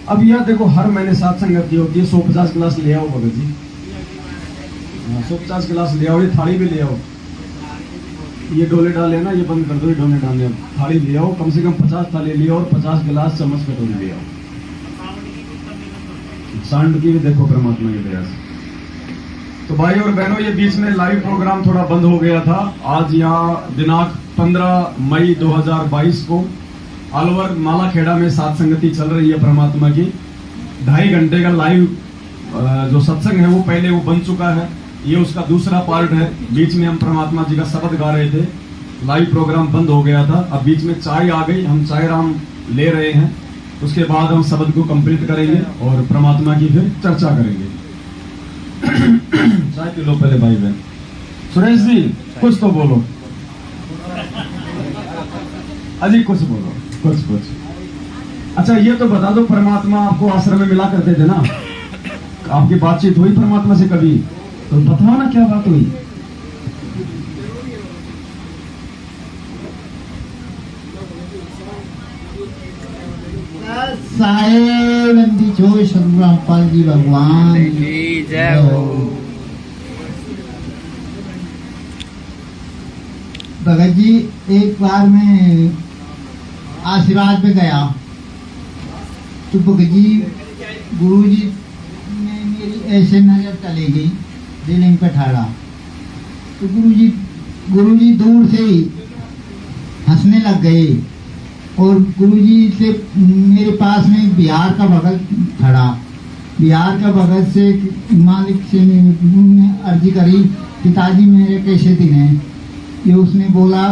अब यह देखो हर महीने सात संगति होती है, 150 गिलास ले आओ भगत जी, 150 गिलास ले आओ, ये थाली भी ले आओ, ये डोले डाले ना, ये बंद कर दो, ये डोले डाले, थाली ले आओ, कम से कम 50 थाली ले आओ और 50 गिलास चम्मच कटोरी ले आओ। सांड की भी देखो परमात्मा की दया से। तो भाई और बहनों, ये बीच में लाइव प्रोग्राम थोड़ा बंद हो गया था। आज यहाँ दिनांक 15 मई 2022 को अलवर मालाखेड़ा में सात संगति चल रही है परमात्मा की। 2.5 घंटे का लाइव जो सत्संग है वो पहले वो बन चुका है, ये उसका दूसरा पार्ट है। बीच में हम परमात्मा जी का शब्द गा रहे थे, लाइव प्रोग्राम बंद हो गया था। अब बीच में चाय आ गई, हम चाय राम ले रहे हैं, उसके बाद हम शब्द को कंप्लीट करेंगे और परमात्मा की फिर चर्चा करेंगे। चाय पी लो पहले भाई बहन। सुरेश जी कुछ तो बोलो, अजी कुछ बोलो, कुछ। अच्छा ये तो बता दो, परमात्मा आपको आश्रम में मिला करते थे ना, आपकी बातचीत हुई परमात्मा से कभी? तो बताओ ना क्या बात हुई। साहेब बंदी जो शंकरापाल जी भगवान की जय हो। भगत जी एक बार मैं आशीर्वाद पे गया तो भगत जी गुरु जी ने मेरी ऐसे नजर चली गई, दिलिंग पे ठहरा तो गुरु जी दूर से ही हंसने लग गए और गुरुजी से मेरे पास में बिहार का भगत खड़ा, बिहार का भगत से मालिक से ने अर्जी करी, पिताजी मेरे कैसे दिन है? ये उसने बोला,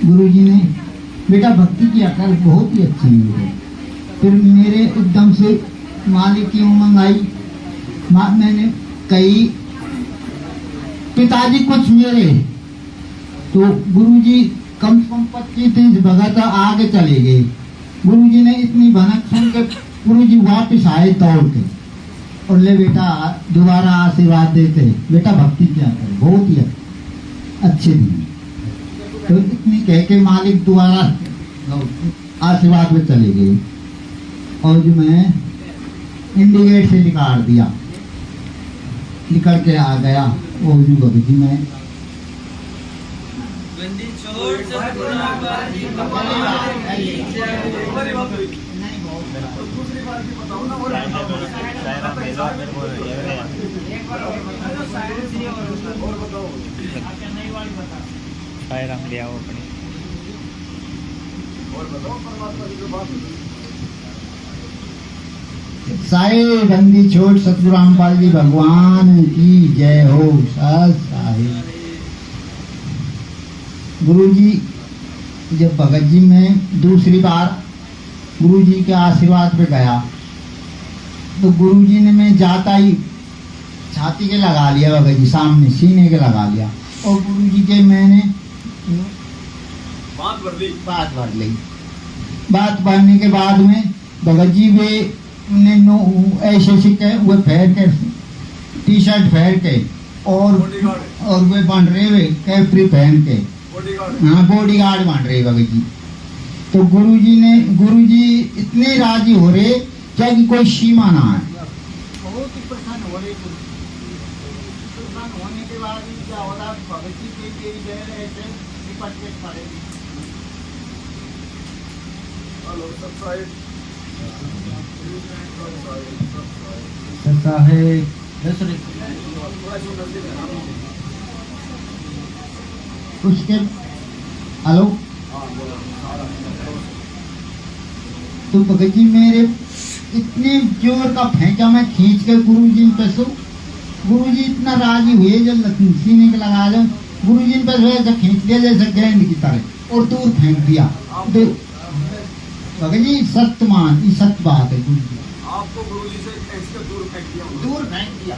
गुरुजी ने बेटा भक्ति की अकल बहुत ही अच्छी है। फिर मेरे एकदम से मालिक की उमंग आई, मैंने कही पिताजी कुछ मेरे, तो गुरुजी कम से कम 25-30 भगत आगे चले गए। गुरुजी ने इतनी भनक सुन के गुरुजी वापस आए दौड़ के और ले बेटा दोबारा आशीर्वाद देते, बेटा भक्ति क्या करे, बहुत ही अच्छे दिन। तो इतनी कह के मालिक दोबारा आशीर्वाद में चले गए और जो मैं इंडिकेट से निकाल दिया, निकल के आ गया और जो भगत जी में साहेब बंदी छोड़ सतगुरु रामपाल जी भगवान की जय हो। साहेब गुरुजी जब भगत जी में दूसरी बार गुरुजी के आशीर्वाद पे गया तो गुरुजी ने मैं जाता ही छाती के लगा लिया, भगत जी सामने सीने के लगा लिया और गुरुजी के मैंने बात भर ली। बात भरने के बाद में भगत जी वे ने ऐसे वो फेर के टी शर्ट फेर के और वे बन रहे हुए कैपरी पहन के, हाँ बॉडी गार्ड बन रहे भगत जी। तो गुरुजी इतने राजी हो रहे क्या कि कोई सीमा ना है, बहुत ही प्रसन्न हो रहे। प्रसन्न होने के बाद क्या होता, भगत जी के ऐसे निपट के खड़े। उसके हेलो तो भगत जी मेरे इतने जोर का फेंका, मैं खींच के गुरुजी पे सो, गुरुजी इतना राजी हुए जब सीने के लगा दो, गुरुजी पे ऐसा खींच लिया जैसे गेंद की तरह और दूर फेंक दिया। तो भगत जी सत्य मान, ये सत्य बात है, गुरुजी आपको गुरुजी से कैसे दूर फेंक दिया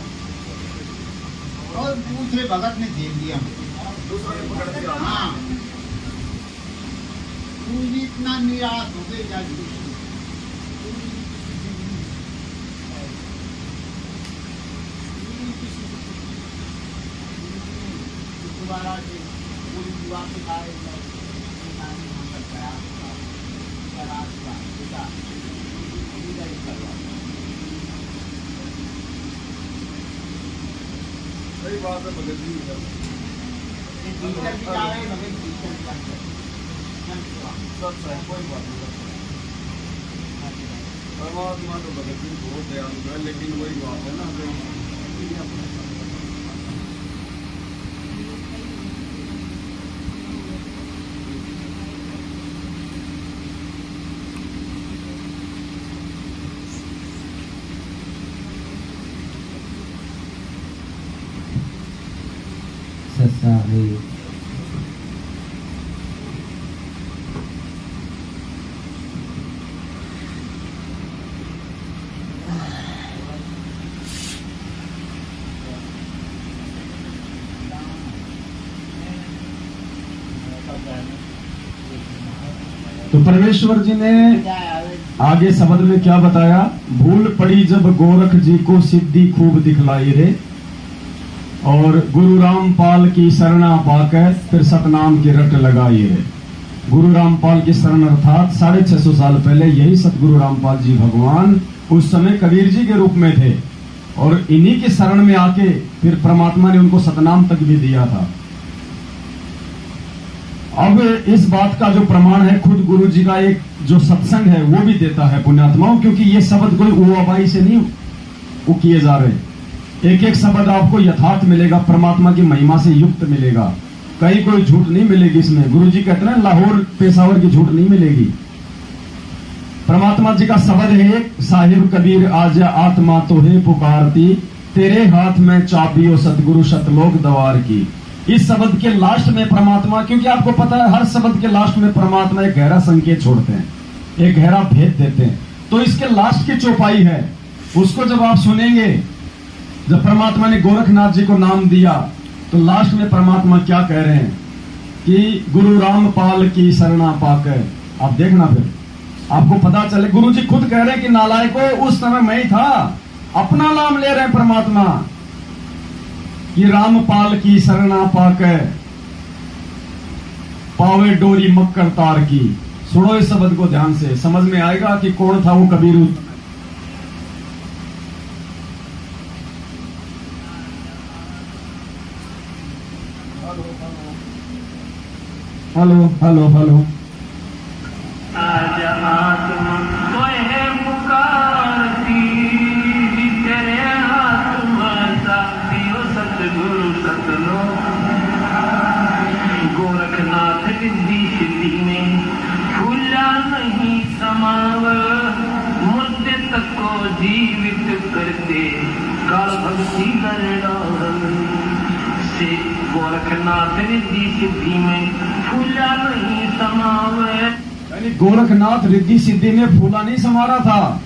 और दूसरे भगत ने देख दिया, हाँ गुरुजी इतना निराश हो गए। दोबारा से पूरी दुआ के आए बेटा सही बात है भगत जी। कोई बात नहीं, परमात्मा तो भगत जी बहुत दयालु है, लेकिन वही बात है ना तो परमेश्वर जी ने आगे शब्द में क्या बताया, भूल पड़ी जब गोरख जी को सिद्धि खूब दिखलाई रे, और गुरु रामपाल की शरणा पाकर फिर सतनाम की रट लगाई रे। गुरु रामपाल की शरण अर्थात 650 साल पहले यही सतगुरु रामपाल जी भगवान उस समय कबीर जी के रूप में थे, और इन्हीं की शरण में आके फिर परमात्मा ने उनको सतनाम तक भी दिया था। अब इस बात का जो प्रमाण है खुद गुरु जी का एक जो सत्संग है वो भी देता है पुण्यात्माओं, क्योंकि ये शब्द कोई उवाबाई से नहीं वो किए जा रहे। एक एक शब्द आपको यथार्थ मिलेगा, परमात्मा की महिमा से युक्त मिलेगा, कहीं कोई झूठ नहीं मिलेगी इसमें। गुरु जी कहते हैं लाहौर पेशावर की झूठ नहीं मिलेगी। परमात्मा जी का शब्द है, साहिब कबीर आजा आत्मा तोहे पुकारती, तेरे हाथ में चाबियो सतगुरु सतलोक दवार की। इस शब्द के लास्ट में परमात्मा, क्योंकि आपको पता है हर शब्द के लास्ट में परमात्मा एक गहरा संकेत छोड़ते हैं, एक गहरा भेद देते हैं। तो इसके लास्ट की चौपाई है, उसको जब आप सुनेंगे, जब परमात्मा ने गोरखनाथ जी को नाम दिया तो लास्ट में परमात्मा क्या कह रहे हैं कि गुरु रामपाल की शरणा पाकर। आप देखना फिर आपको पता चले, गुरु जी खुद कह रहे हैं कि नालायको उस समय मैं ही था, अपना नाम ले रहे हैं परमात्मा कि रामपाल की शरणा पाकर पावे डोरी मक्कर तार की। सुनो इस शब्द को ध्यान से, समझ में आएगा कि कौन था वो कबीर। Hello hello hello. आजा आत्मा तोहे पुकारती, तेरे हाथ में साथियो सतगुरु सतलोक। गोरखनाथ रिद्धि सिद्धि में फूला नहीं समाव, मुद्दे तक को जीवित करते काल भक्ति से। गोरखनाथ रिद्धि सिद्धि में फूला नहीं समावे, यानी गोरखनाथ रिद्धि सिद्धि में फूला नहीं समा रहा था,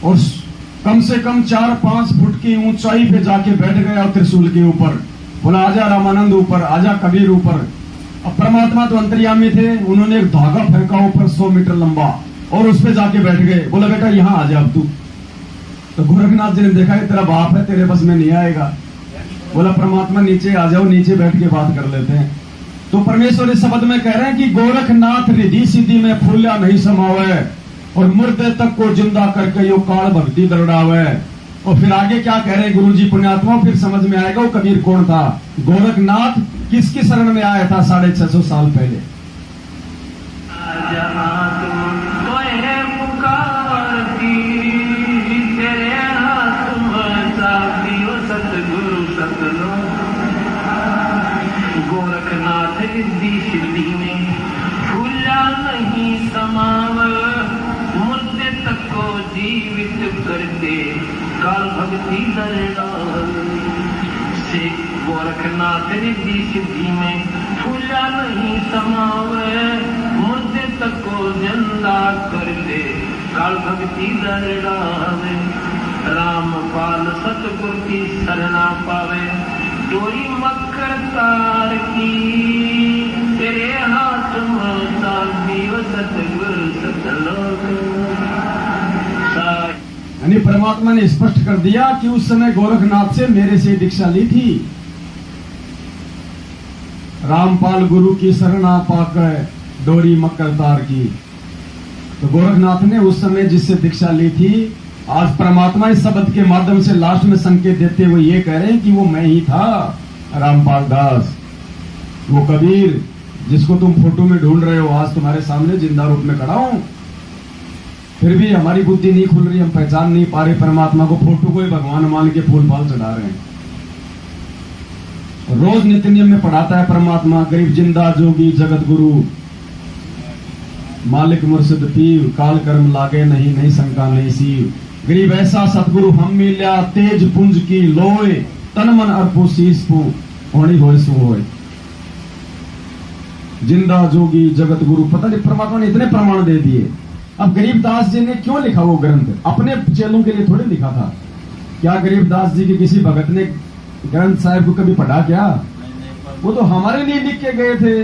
और कम से कम 4-5 फुट की ऊंचाई पे जाके बैठ गया त्रिशूल के ऊपर। बोला आजा रामानंद ऊपर, आजा कबीर ऊपर। अब परमात्मा तो अंतर्यामी थे, उन्होंने एक धागा फेंका ऊपर 100 मीटर लंबा और उस पे जाके बैठ गए। बोला बेटा यहाँ आ जा अब तू। तो गोरखनाथ जी ने देखा तेरा बाप है, तेरे बस में नहीं आएगा। बोला परमात्मा नीचे आ जाओ, नीचे बैठ के बात कर लेते हैं। तो परमेश्वर इस शब्द में कह रहे हैं कि गोरखनाथ रिद्धि सिद्धि में फूला नहीं समावे, और मुर्दे तक को जिंदा करके यो काल भक्ति दरड़ावे। और फिर आगे क्या कह रहे हैं गुरु जी पुण्यात्मा, फिर समझ में आएगा वो कबीर कौन था। गोरखनाथ किसकी शरण में आया था 650 साल पहले। गोरखनाथ रिद्धि सिद्धि में फूला नहीं समाव, मुद्दे तक को जीवित करते काल भक्ति से। गोरखनाथ रिद्धि सिद्धि में फूला नहीं समाव, मुद्दे तक को जिंदा करते काल भक्ति दरड़ावे। रामपाल सतगुरु की शरणा पावे, डोरी मकर तार की, तेरे हाथ में साबियो सतगुरु सतलोक। यानी परमात्मा ने स्पष्ट कर दिया कि उस समय गोरखनाथ से मेरे से दीक्षा ली थी। रामपाल गुरु की शरणा पाकर डोरी मकर तार की। तो गोरखनाथ ने उस समय जिससे दीक्षा ली थी आज परमात्मा इस शब्द के माध्यम से लास्ट में संकेत देते हुए ये कह रहे हैं कि वो मैं ही था, रामपाल दास, वो कबीर जिसको तुम फोटो में ढूंढ रहे हो, आज तुम्हारे सामने जिंदा रूप में खड़ा हूं। फिर भी हमारी बुद्धि नहीं खुल रही, हम पहचान नहीं पा रहे परमात्मा को, फोटो को ही भगवान मान के फूल फाल चढ़ा रहे हैं। रोज नित्य नियम में पढ़ाता है परमात्मा, गरीब जिंदा जोगी जगत गुरु, मालिक मुर्शिद पीर, काल कर्म लागे नहीं, नहीं शंका नहीं सीव, गरीब ऐसा सतगुरु हम मिल्या, तेज पुंज की लोय, तन मन अर्पो शीस पू, होनी होय सो होय। जिंदा जोगी जगत गुरु, पता नहीं परमात्मा ने इतने प्रमाण दे दिए। अब गरीबदास जी ने क्यों लिखा वो ग्रंथ? अपने चेलों के लिए थोड़ी लिखा था। क्या गरीबदास जी के किसी भगत ने ग्रंथ साहिब को कभी पढ़ा क्या? वो तो हमारे लिए लिख के गए थे।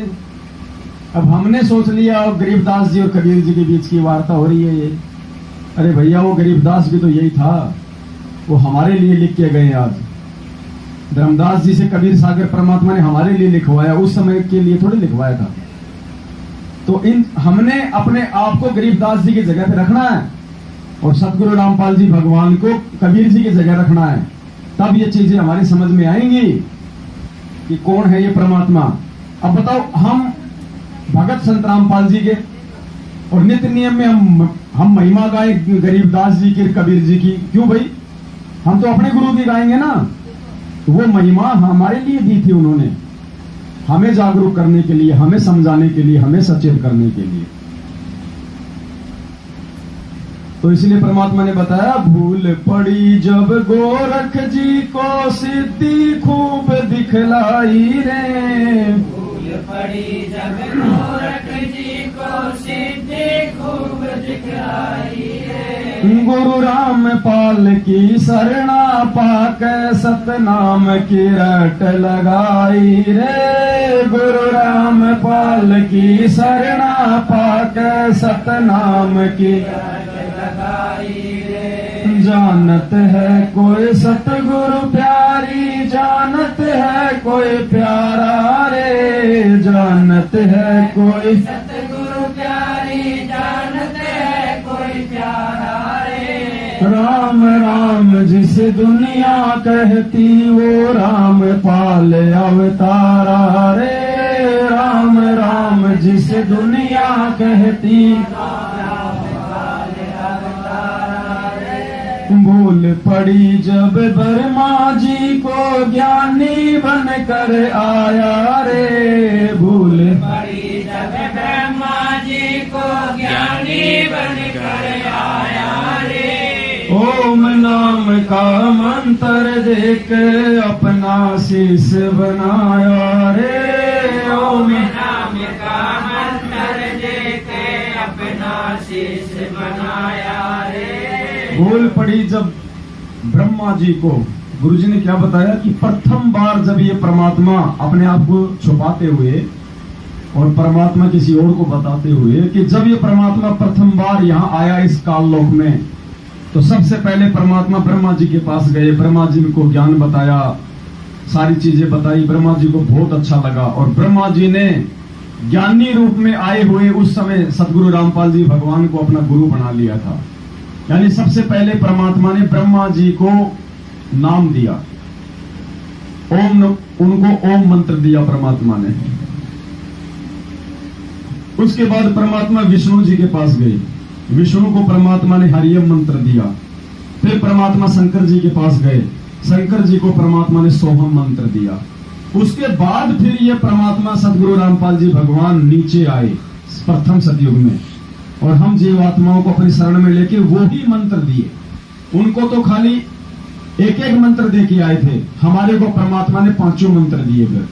अब हमने सोच लिया और गरीबदास जी और कबीर जी के बीच की वार्ता हो रही है ये। अरे भैया, वो गरीबदास भी तो यही था, वो हमारे लिए लिख के गए। आज धर्मदास जी से कबीर सागर परमात्मा ने हमारे लिए लिखवाया, उस समय के लिए थोड़ी लिखवाया था। तो हमने अपने आप को गरीबदास जी की जगह पे रखना है और सतगुरु रामपाल जी भगवान को कबीर जी की जगह रखना है, तब ये चीजें हमारी समझ में आएंगी कि कौन है ये परमात्मा। अब बताओ, हम भगत संत रामपाल जी के और नित्य नियम में हम महिमा गाए गरीबदास जी की, कबीर जी की, क्यों भाई? हम तो अपने गुरु की गाएंगे ना। तो वो महिमा हमारे लिए दी थी उन्होंने, हमें जागरूक करने के लिए, हमें समझाने के लिए, हमें सचेत करने के लिए। तो इसलिए परमात्मा ने बताया, भूल पड़ी जब गोरख जी को सिद्धि खूब दिखलाई रे, भूल पड़ी जब गोरख जी को सिद्धि खूब दिखलाई रे, गुरु रामपाल की शरणा पाक सतनाम की रट लगाई रे, गुरु रामपाल की शरणा पाक सतनाम की रट लगाई रे, जानत है कोई सतगुरु प्यारी, जानत है कोई प्यारा रे, जानत है कोई सतगुरु प्यारी, जानत है कोई प्यारा रे, राम राम जिस दुनिया कहती, वो रामपाल अवतारा रे, राम राम जिस दुनिया कहती, भूल पड़ी जब ब्रह्मा जी को ज्ञानी बनकर आया रे, भूल पड़ी जब ब्रह्मा जी को ज्ञानी बनकर आया रे, ओम नाम का मंत्र देख अपना शीश बनाया रे, ओम नाम का मंत्र देख अपना शीश बनाया रे, भूल पड़ी जब ब्रह्मा जी को, गुरुजी ने क्या बताया कि प्रथम बार जब ये परमात्मा अपने आप को छुपाते हुए और परमात्मा किसी और को बताते हुए कि जब ये परमात्मा प्रथम बार यहाँ आया इस काल लोक में, तो सबसे पहले परमात्मा ब्रह्मा जी के पास गए, ब्रह्मा जी को ज्ञान बताया, सारी चीजें बताई, ब्रह्मा जी को बहुत अच्छा लगा और ब्रह्मा जी ने ज्ञानी रूप में आए हुए उस समय सतगुरु रामपाल जी भगवान को अपना गुरु बना लिया था। यानी सबसे पहले परमात्मा ने ब्रह्मा जी को नाम दिया, ओम, उनको ओम मंत्र दिया परमात्मा ने। उसके बाद परमात्मा विष्णु जी के पास गए, विष्णु को परमात्मा ने हरियम मंत्र दिया। फिर परमात्मा शंकर जी के पास गए, शंकर जी को परमात्मा ने सोहम मंत्र दिया। उसके बाद फिर ये परमात्मा सदगुरु रामपाल जी भगवान नीचे आए प्रथम सतयुग में और हम जीवात्माओं को अपनी शरण में लेके वो ही मंत्र दिए। उनको तो खाली एक एक मंत्र दे के आए थे, हमारे को परमात्मा ने पांचों मंत्र दिए। फिर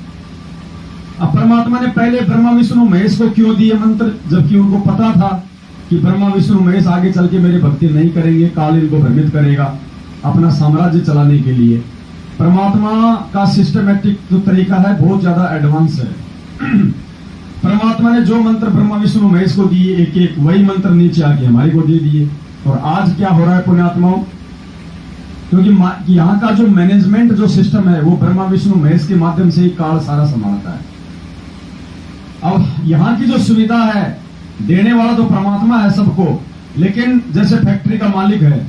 अब परमात्मा ने पहले ब्रह्मा विष्णु महेश को क्यों दिए मंत्र, जबकि उनको पता था कि ब्रह्मा विष्णु महेश आगे चल के मेरे भक्ति नहीं करेंगे, काल इनको भ्रमित करेगा अपना साम्राज्य चलाने के लिए। परमात्मा का सिस्टमेटिक जो तरीका है बहुत ज्यादा एडवांस है। परमात्मा ने जो मंत्र ब्रह्मा विष्णु महेश को दिए एक एक, वही मंत्र नीचे आके हमारे को दे दिए। और आज क्या हो रहा है पुण्यात्माओं, क्योंकि यहाँ का जो मैनेजमेंट जो सिस्टम है वो ब्रह्मा विष्णु महेश के माध्यम से ही काल सारा संभालता है। अब यहाँ की जो सुविधा है देने वाला तो परमात्मा है सबको, लेकिन जैसे फैक्ट्री का मालिक है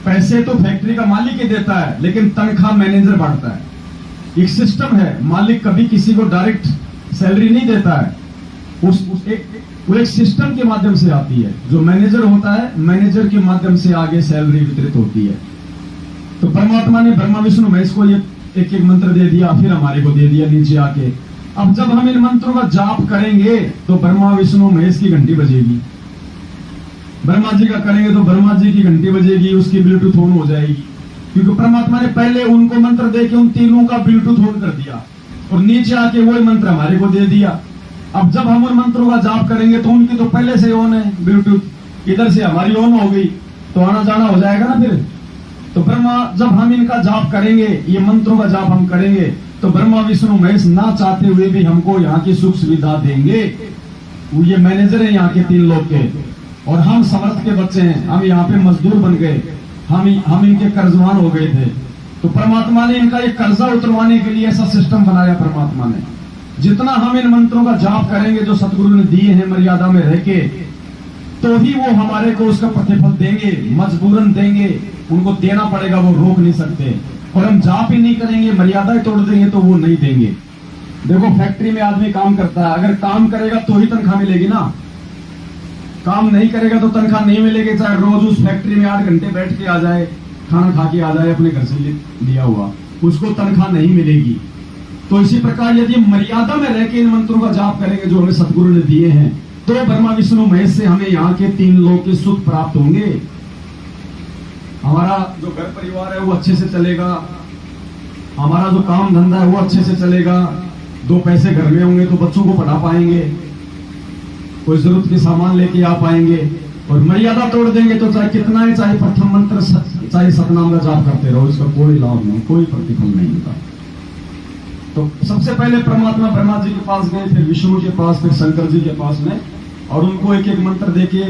पैसे तो फैक्ट्री का मालिक ही देता है, लेकिन तनख्वाह मैनेजर बांटता है। एक सिस्टम है, मालिक कभी किसी को डायरेक्ट सैलरी नहीं देता है, वो एक सिस्टम के माध्यम से आती है। जो मैनेजर होता है, मैनेजर के माध्यम से आगे सैलरी वितरित होती है। तो परमात्मा ने ब्रह्मा विष्णु महेश को ये एक एक मंत्र दे दिया, फिर हमारे को दे दिया नीचे आके। अब जब हम इन मंत्रों का जाप करेंगे तो ब्रह्मा विष्णु महेश की घंटी बजेगी, ब्रह्मा जी का करेंगे तो ब्रह्मा जी की घंटी बजेगी, उसकी ब्लूटूथ ऑन हो जाएगी, क्योंकि परमात्मा ने पहले उनको मंत्र दे के उन तीनों का ब्लूटूथ ऑन कर दिया और नीचे आके वही मंत्र हमारे को दे दिया। अब जब हम उन मंत्रों का जाप करेंगे तो उनकी तो पहले से ऑन है ब्लूटूथ, इधर से हमारी ऑन हो गई तो आना जाना हो जाएगा ना फिर। तो ब्रह्मा, जब हम इनका जाप करेंगे, ये मंत्रों का जाप हम करेंगे, तो ब्रह्मा विष्णु महेश ना चाहते हुए भी हमको यहाँ की सुख सुविधा देंगे। वो ये मैनेजर है यहाँ के 3 लोग के, और हम समर्थ के बच्चे हैं, हम यहाँ पे मजदूर बन गए, हम इनके कर्जवान हो गए थे। तो परमात्मा ने इनका एक कर्जा उतरवाने के लिए ऐसा सिस्टम बनाया परमात्मा ने। जितना हम इन मंत्रों का जाप करेंगे जो सतगुरु ने दिए हैं मर्यादा में रह के, तो ही वो हमारे को उसका प्रतिफल देंगे, मजबूरन देंगे, उनको देना पड़ेगा, वो रोक नहीं सकते। और हम जाप ही नहीं करेंगे, मर्यादाएं तोड़ देंगे तो वो नहीं देंगे। देखो फैक्ट्री में आदमी काम करता है, अगर काम करेगा तो ही तनख्वाह मिलेगी ना, काम नहीं करेगा तो तनख्वाह नहीं मिलेगी। चाहे रोज उस फैक्ट्री में 8 घंटे बैठ के आ जाए, खाना खा के आ जाए अपने घर से लिया हुआ, उसको तनख्वाह नहीं मिलेगी। तो इसी प्रकार यदि मर्यादा में रह के इन मंत्रों का जाप करेंगे जो हमें सतगुरु ने दिए हैं, तो ब्रह्मा विष्णु महेश से हमें यहाँ के 3 लोग के सुख प्राप्त होंगे। हमारा जो घर परिवार है वो अच्छे से चलेगा, हमारा जो काम धंधा है वो अच्छे से चलेगा, 2 पैसे घर में होंगे तो बच्चों को पढ़ा पाएंगे, कोई जरूरत के सामान लेके आ पाएंगे। और मर्यादा तोड़ देंगे तो चाहे कितना ही, चाहे प्रथम मंत्र, चाहे सतनाम का जाप करते रहो, इसका कोई लाभ नहीं, कोई प्रतिफल नहीं होता। तो सबसे पहले परमात्मा ब्रह्मा जी के पास गए, फिर विष्णु के पास, फिर शंकर जी के पास में, और उनको एक एक मंत्र देके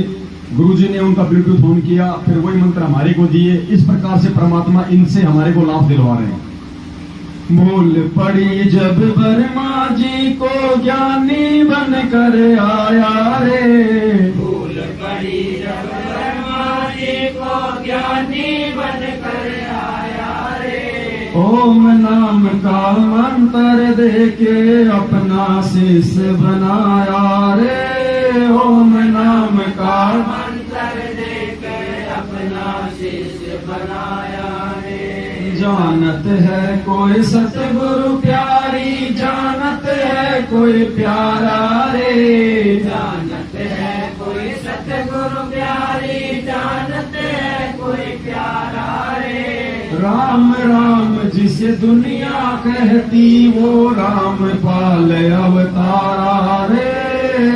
गुरु जी ने उनका ब्लूटूथ ऑन किया, फिर वही मंत्र हमारे को दिए। इस प्रकार से परमात्मा इनसे हमारे को लाभ दिलवा रहे हैं। भूल पड़ी जब ब्रह्मा जी को ज्ञानी बन कर आया रे, भूल पड़ी जब ब्रह्मा जी को ज्ञानी बन कर आया रे, ओम नाम का मंत्र देके अपना शिष्य बनाया रे, ओम नाम का मंत्र देकर अपना शिष्य बनाया रे। जानत है कोई सतगुरु प्यारी, जानत है कोई प्यारा रे, जानत है कोई सतगुरु प्यारी, जानत है कोई प्यारा रे। राम राम जिसे दुनिया कहती वो राम पाल अवतारा रे,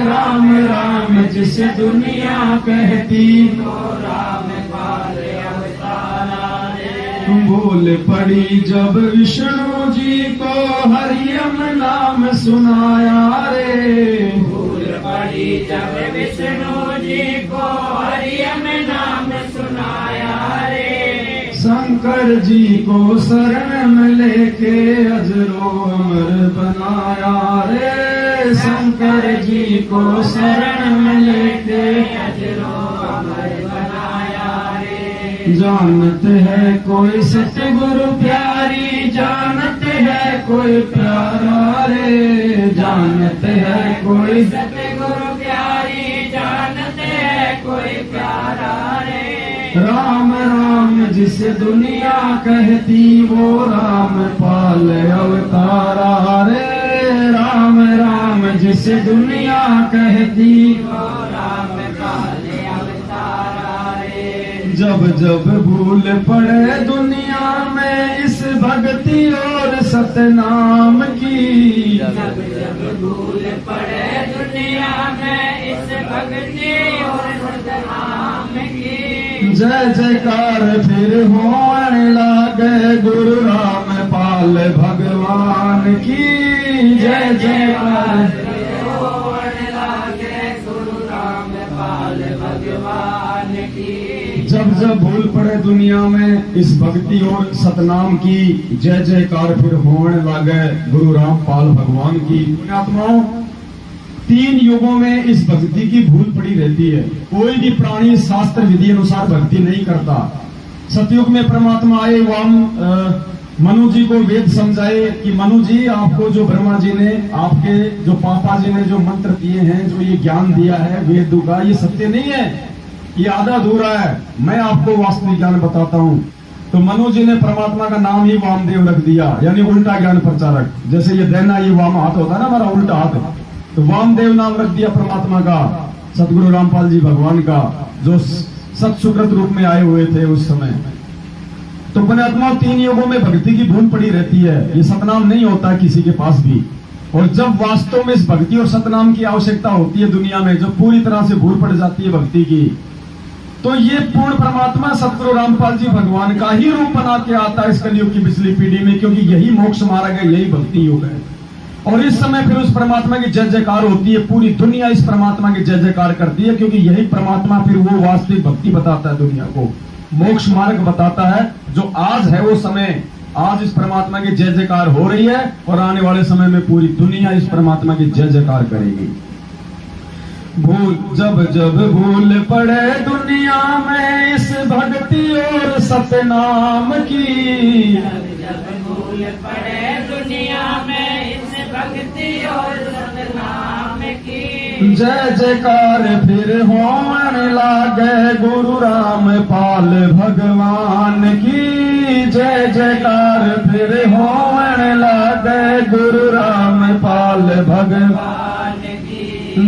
राम राम जिसे दुनिया कहती वो राम पाल अवतारा रे। भूल पड़ी जब विष्णु जी को हरियम नाम सुनाया रे, भूल पड़ी जब विष्णु जी को हरियम नाम सुनाया रे। शंकर जी को शरण में लेके अजरो अमर बनाया रे, शंकर जी को शरण में लेके अजरो अमर बनाया रे। जानत है कोई सतगुरु प्यारी, जानत है कोई प्यारा रे, जानत है कोई सतगुरु प्यारी, जानत है कोई प्यारा रे। राम राम जिसे दुनिया कहती वो राम पाल अवतारा रे, राम राम जिसे दुनिया कहती वो राम पाल अवतारा रे। जब जब भूल पड़े दुनिया में इस भक्ति और सतनाम की, जब जब भूल पड़े दुनिया में इस भक्ति और सतनाम की, जय जयकार फिर होने लगे गुरु राम पाल भगवान की, जय जयकार होने लगे गुरु राम पाल भगवान की। जब जब भूल पड़े दुनिया में इस भक्ति और सतनाम की, जय जयकार फिर होने लगे गुरु राम पाल भगवान की। आत्माओं 3 युगों में इस भक्ति की भूल पड़ी रहती है। कोई भी प्राणी शास्त्र विधि अनुसार भक्ति नहीं करता, सतयुग में परमात्मा आए, वाम मनु जी को वेद समझाए कि मनु जी, आपको जो ब्रह्मा जी ने, आपके जो पापा जी ने जो मंत्र दिए हैं, जो ये ज्ञान दिया है वेद का, ये सत्य नहीं है, ये आधा अधूरा है, मैं आपको वास्तविक ज्ञान बताता हूं। तो मनु जी ने परमात्मा का नाम ही वामदेव रख दिया, यानी उल्टा ज्ञान प्रचारक। जैसे ये देना, ये वाम हाथ होता है ना हमारा, उल्टा हाथ, तो वामदेव नाम रख दिया परमात्मा का, सतगुरु रामपाल जी भगवान का, जो सत सुकृत रूप में आए हुए थे उस समय। तो पुण्यात्मा, 3 युगों में भक्ति की भूल पड़ी रहती है, ये सतनाम नहीं होता किसी के पास भी। और जब वास्तव में इस भक्ति और सतनाम की आवश्यकता होती है दुनिया में, जब पूरी तरह से भूल पड़ जाती है भक्ति की, तो ये पूर्ण परमात्मा सतगुरु रामपाल जी भगवान का ही रूप बना के आता है इस कलयुग की पिछली पीढ़ी में, क्योंकि यही मोक्ष मार्ग है, यही भक्ति युग है। और इस समय फिर उस परमात्मा की जय जयकार होती है, पूरी दुनिया इस परमात्मा की जय जयकार करती है, क्योंकि यही परमात्मा फिर वो वास्तविक भक्ति बताता है दुनिया को, मोक्ष मार्ग बताता है। जो आज है वो समय, आज इस परमात्मा की जय जयकार हो रही है, और आने वाले समय में पूरी दुनिया इस परमात्मा की जय जयकार करेगी। भूल जब जब भूल पड़े दुनिया में इस भक्ति और सतनाम की, जब भूल पड़े दुनिया में इस भक्ति और सतनाम की, जय जयकार फिर होने लागे गुरु रामपाल भगवान की, जय जयकार फिर होने लागे गुरु रामपाल भगवान की।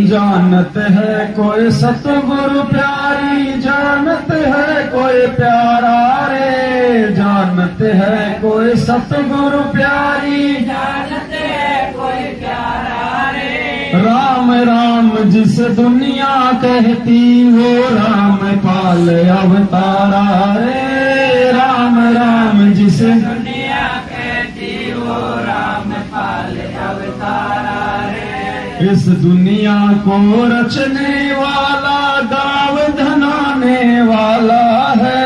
जानत है कोई सतगुरु प्यारी, जानत है कोई प्यारा रे, जानत है कोई सतगुरु प्यारी, जानत है कोई प्यारा रे। राम राम जिस दुनिया कहती, वो रामपाल अवतारा रे, राम राम जिस दुनिया कहती, वो रामपाल अवतारा रे। इस दुनिया को रचने वाला, गाँव धनाने वाला है,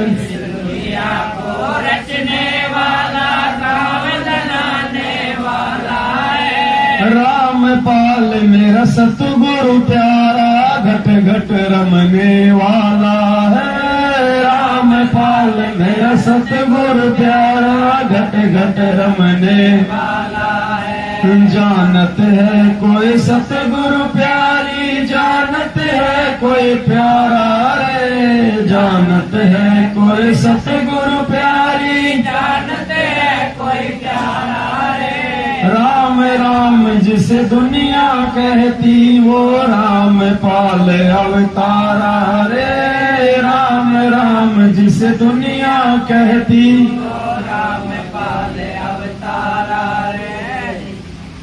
इस दुनिया को रचने वाला, गाँव बनाने वाला है। रामपाल मेरा सतगुरु प्यारा, घट घट रमने वाला है, रामपाल मेरा सतगुरु प्यारा, घट घट रमने वाला है। जानत है कोई सतगुरु प्यारी, जानत है कोई प्यारा रे, जानत है कोई सतगुरु प्यारी, जानत है कोई प्यारा रे। राम राम जिसे दुनिया कहती, वो रामपाल अवतारा रे, राम राम जिसे दुनिया कहती, वो रामपाल अवतारा रे।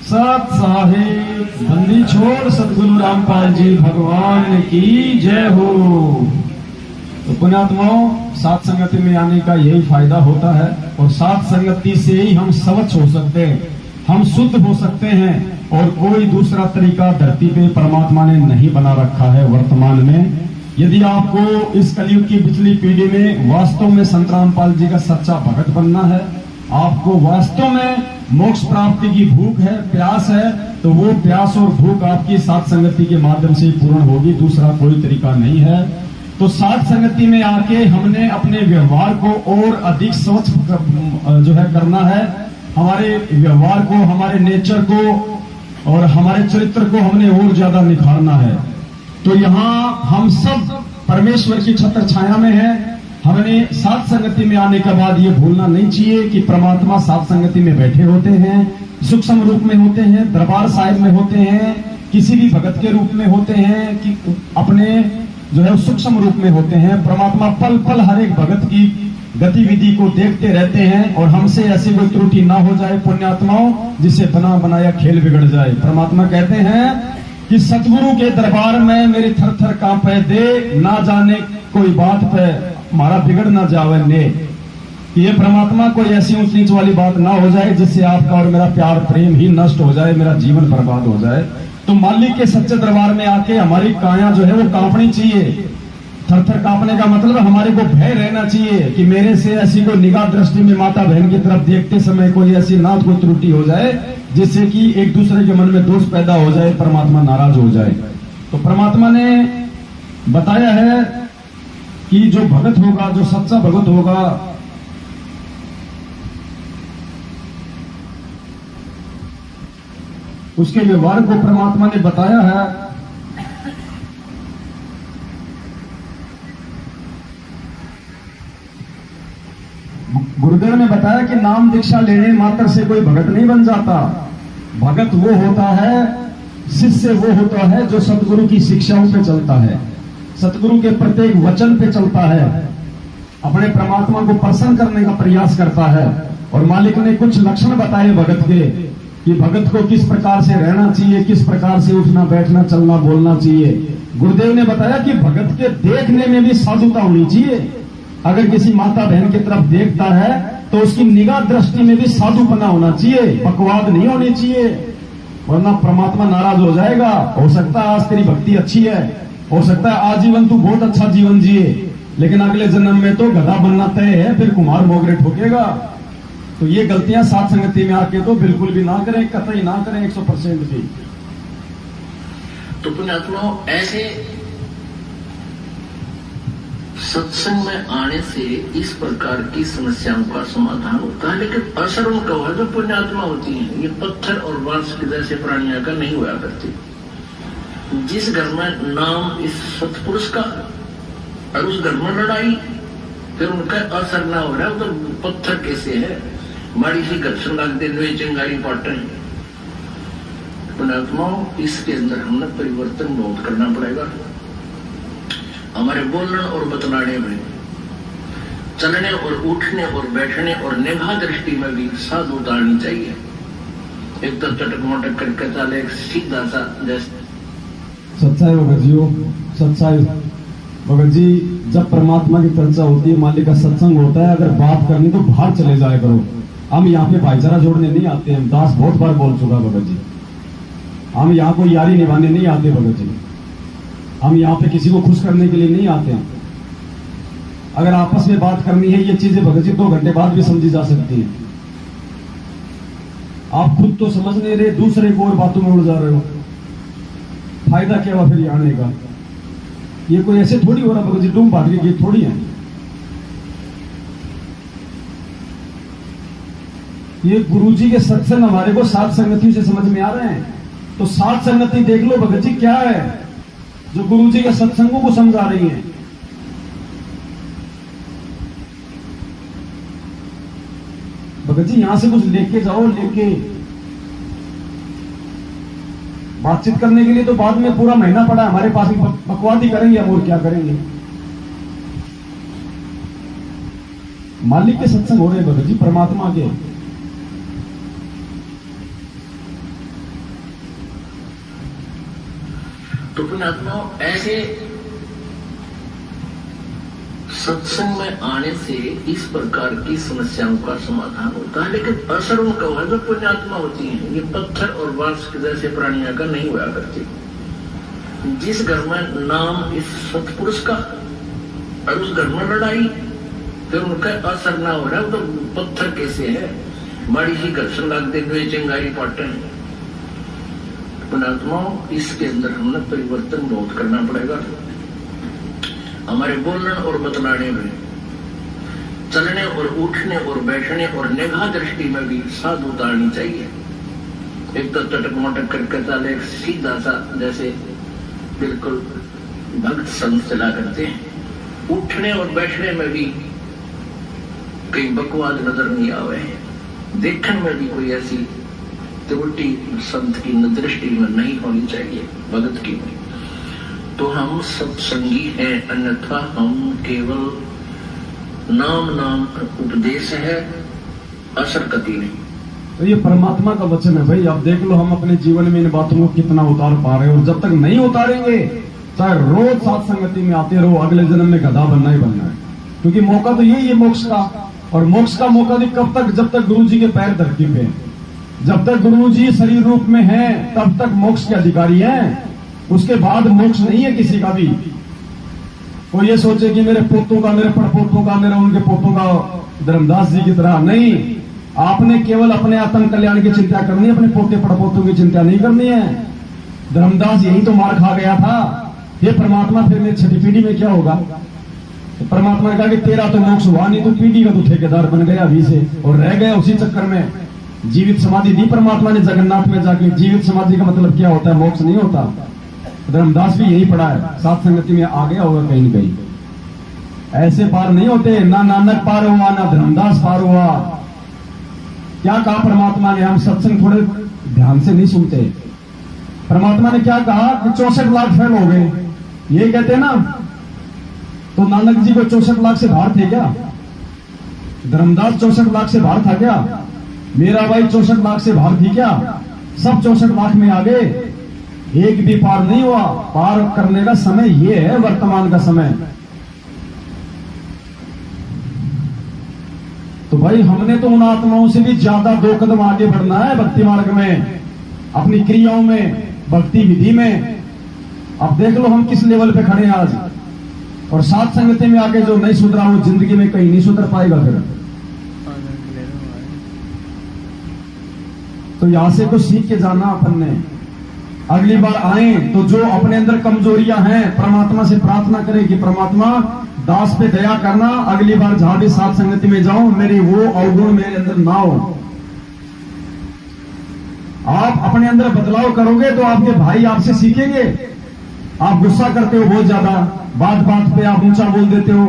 सत साहिब बंदी छोड़ सतगुरु रामपाल जी भगवान की जय हो। तो पुण्यात्माओं, साथ संगति में आने का यही फायदा होता है, और साथ संगति से ही हम स्वच्छ हो सकते हैं, हम शुद्ध हो सकते हैं, और कोई दूसरा तरीका धरती पे परमात्मा ने नहीं बना रखा है वर्तमान में। यदि आपको इस कलयुग की पिछली पीढ़ी में वास्तव में संत रामपाल जी का सच्चा भगत बनना है, आपको वास्तव में मोक्ष प्राप्ति की भूख है, प्यास है, तो वो प्यास और भूख आपकी साथ संगति के माध्यम से पूर्ण होगी, दूसरा कोई तरीका नहीं है। तो साथ संगति में आके हमने अपने व्यवहार को और अधिक स्वच्छ जो है करना है, हमारे व्यवहार को, हमारे नेचर को और हमारे चरित्र को हमने और ज्यादा निखारना है। तो यहाँ हम सब परमेश्वर की छत्र छाया में हैं। हमने साथ संगति में आने के बाद ये भूलना नहीं चाहिए कि परमात्मा साथ संगति में बैठे होते हैं, सूक्ष्म रूप में होते हैं, दरबार साहिब में होते हैं, किसी भी भगत के रूप में होते हैं, कि अपने जो है सूक्ष्म रूप में होते हैं। परमात्मा पल पल हर एक भगत की गतिविधि को देखते रहते हैं, और हमसे ऐसी कोई त्रुटि ना हो जाए पुण्यात्माओं जिससे बना बनाया खेल बिगड़ जाए। परमात्मा कहते हैं कि सतगुरु के दरबार में मेरी थर थर कांपे दे, ना जाने कोई बात पे हमारा बिगड़ ना जावे ने। ये परमात्मा कोई ऐसी ऊंच नीच वाली बात ना हो जाए जिससे आपका और मेरा प्यार प्रेम ही नष्ट हो जाए, मेरा जीवन बर्बाद हो जाए। तो मालिक के सच्चे दरबार में आके हमारी काया जो है वो कांपनी चाहिए। थर थर कांपने का मतलब हमारे को भय रहना चाहिए कि मेरे से ऐसी कोई निगाह दृष्टि में माता बहन की तरफ देखते समय कोई ऐसी ना कोई त्रुटि हो जाए जिससे कि एक दूसरे के मन में दोष पैदा हो जाए, परमात्मा नाराज हो जाए। तो परमात्मा ने बताया है कि जो भगत होगा, जो सच्चा भगत होगा, उसके व्यवहार को परमात्मा ने बताया है। गुरुदेव ने बताया कि नाम दीक्षा लेने मात्र से कोई भगत नहीं बन जाता। भगत वो होता है, शिष्य वो होता है जो सतगुरु की शिक्षाओं पे चलता है, सतगुरु के प्रत्येक वचन पे चलता है, अपने परमात्मा को प्रसन्न करने का प्रयास करता है। और मालिक ने कुछ लक्षण बताए भगत के कि भगत को किस प्रकार से रहना चाहिए, किस प्रकार से उठना बैठना चलना बोलना चाहिए। गुरुदेव ने बताया कि भगत के देखने में भी साधुता होनी चाहिए। अगर किसी माता बहन की तरफ देखता है तो उसकी निगाह दृष्टि में भी साधुपना होना चाहिए, बकवाद नहीं होनी चाहिए, वरना परमात्मा नाराज हो जाएगा। हो सकता है आज तेरी भक्ति अच्छी है, हो सकता है आजीवन तू बहुत अच्छा जीवन जिए, लेकिन अगले जन्म में तो गधा बनना तय है, फिर कुमार मोगरे ठोकेगा। तो ये गलतियां साथ संगति में आके तो बिल्कुल भी ना करें, कतई ना करें, 100% भी। तो पुण्यात्माओं, ऐसे सत्संग में आने से इस प्रकार की समस्याओं का समाधान होता है, लेकिन असर उनका हुआ जो पुण्यात्मा होती हैं। ये पत्थर और बांस के जैसे प्राणियों का नहीं हुआ करती। जिस घर में नाम इस सतपुरुष का और उस घर में लड़ाई, फिर उनका असर ना हो रहा है, तो पत्थर कैसे है, माड़ी सी घर्षण लग दे, लोहे चिंगारी पाटन। पुण्यात्माओं, इसके अंदर हमने परिवर्तन बहुत करना पड़ेगा। हमारे बोलने और बतलाने में, चलने और उठने और बैठने और निगाह दृष्टि में भी साधु उतारनी चाहिए। एक तो चटक मटक करके चले, एक सीधा सा जैसे सच्चाई भगत जी हो, सच्चाई भगत जी। जब परमात्मा की चर्चा होती है, मालिक का सत्संग होता है, अगर बात करनी तो बाहर चले जाया करो। हम यहाँ पे भाईचारा जोड़ने नहीं आते हैं, दास बहुत बार बोल चुका भगत जी। हम यहाँ को यारी निभाने नहीं आते भगत जी, हम यहाँ पे किसी को खुश करने के लिए नहीं आते हैं। अगर आपस में बात करनी है, ये चीजें भगत जी 2 घंटे बाद भी समझी जा सकती है। आप खुद तो समझ नहीं रहे, दूसरे को और बातों में उड़ जा रहे हो, फायदा क्या हुआ फिर आने का। ये कोई ऐसे थोड़ी हो रहा भगत जी, डूम बांट के गीत थोड़ी है। ये गुरुजी के सत्संग हमारे को सात संगतियों से समझ में आ रहे हैं। तो सात संगति देख लो भगत जी क्या है जो गुरुजी के सत्संगों को समझा रही है। भगत जी यहां से कुछ लेके जाओ, लेके बातचीत करने के लिए तो बाद में पूरा महीना पड़ा हमारे पास, बकवाद ही करेंगे हम, और क्या करेंगे। मालिक के सत्संग हो रहे भगत जी, परमात्मा के। तो पुण्यात्माओं, ऐसे सत्संग में आने से इस प्रकार की समस्याओं का समाधान होता है, लेकिन असर उनका हुआ जो पुण्यात्मा होती हैं। ये पत्थर और बांस के जैसे प्राणियों का नहीं हुआ करती। जिस घर में नाम इस सतपुरुष का और उस घर में लड़ाई, फिर उनका असर ना हो रहा है, तो पत्थर कैसे है, माड़ी सी घर्षण लग दे, लोहे चिंगारी पाटन। पुण्यात्माओं, इसके अंदर हमने परिवर्तन बहुत करना पड़ेगा। हमारे बोलने और बतलाने में, चलने और उठने और बैठने और निगाह दृष्टि में भी साधु उतारनी चाहिए। एक तो चटक मटक करके चले, एक सीधा सा जैसे बिल्कुल भक्त संत चला करते हैं। उठने और बैठने में भी कहीं बकवाद नजर नहीं आवे, देखने में भी कोई ऐसी त्रुटि संत की दृष्टि में नहीं होनी चाहिए, भगत की नहीं। तो हम सत्संगी हैं, अन्यथा हम केवल नाम उपदेश है, असर कति नहीं। तो ये परमात्मा का वचन है भाई। अब देख लो हम अपने जीवन में इन बातों को कितना उतार पा रहे हैं, और जब तक नहीं उतारेंगे, चाहे रोज साथ संगति में आते रहो, अगले जन्म में गधा बनना ही बनना है। क्योंकि मौका तो यही है मोक्ष का, और मोक्ष का मौका भी कब तक, जब तक गुरु जी के पैर धरती पे, जब तक गुरु जी शरीर रूप में हैं, तब तक मोक्ष के अधिकारी हैं। उसके बाद मोक्ष नहीं है किसी का भी। वो ये सोचे कि मेरे पोतों का, मेरे पड़पोतों का, मेरे उनके पोतों का धर्मदास जी की तरह नहीं। आपने केवल अपने आत्म कल्याण की चिंता करनी है, अपने पोते पड़पोतों की चिंता नहीं करनी है। धर्मदास यही तो मार खा गया था। ये परमात्मा फिर मेरी छठी पीढ़ी में क्या होगा। तो परमात्मा ने कहा कि तेरा तो मोक्ष हुआ नहीं, तू पीढ़ी का तो ठेकेदार बन गया अभी से और रह गया उसी चक्कर में। जीवित समाधि दी परमात्मा ने जगन्नाथ में जाके। जीवित समाधि का मतलब क्या होता है? मोक्ष नहीं होता। धर्मदास भी यही पढ़ा है, सात संगति में आ गया होगा कहीं न कहीं। ऐसे पार नहीं होते, ना नानक पार हुआ ना धर्मदास पार हुआ। क्या कहा परमात्मा ने? हम सत्संग थोड़े ध्यान से नहीं सुनते। परमात्मा ने क्या कहा कि 64 लाख फेल हो गए, ये कहते हैं ना। तो नानक जी को 64 लाख से बाहर थे क्या? धर्मदास 64 लाख से बाहर था क्या? मेरा भाई 64 लाख से बाहर थी क्या? सब 64 लाख में आ गए, एक भी पार नहीं हुआ। पार करने का समय ये है, वर्तमान का समय। तो भाई हमने तो उन आत्माओं से भी ज्यादा 2 कदम आगे बढ़ना है भक्ति मार्ग में, अपनी क्रियाओं में, भक्ति विधि में। अब देख लो हम किस लेवल पे खड़े हैं आज। और सात संगति में आके जो नहीं सुधरा वो जिंदगी में कहीं नहीं सुधर पाएगा फिर। तो यहां से कुछ सीख के जाना अपन ने। अगली बार आए तो जो अपने अंदर कमजोरियां हैं परमात्मा से प्रार्थना करें कि परमात्मा दास पे दया करना, अगली बार जहां भी सात संगति में जाऊं मेरी वो अवगुण मेरे अंदर ना हो। आप अपने अंदर बदलाव करोगे तो आपके भाई आपसे सीखेंगे। आप गुस्सा करते हो बहुत ज्यादा, बात बात पे आप ऊंचा बोल देते हो,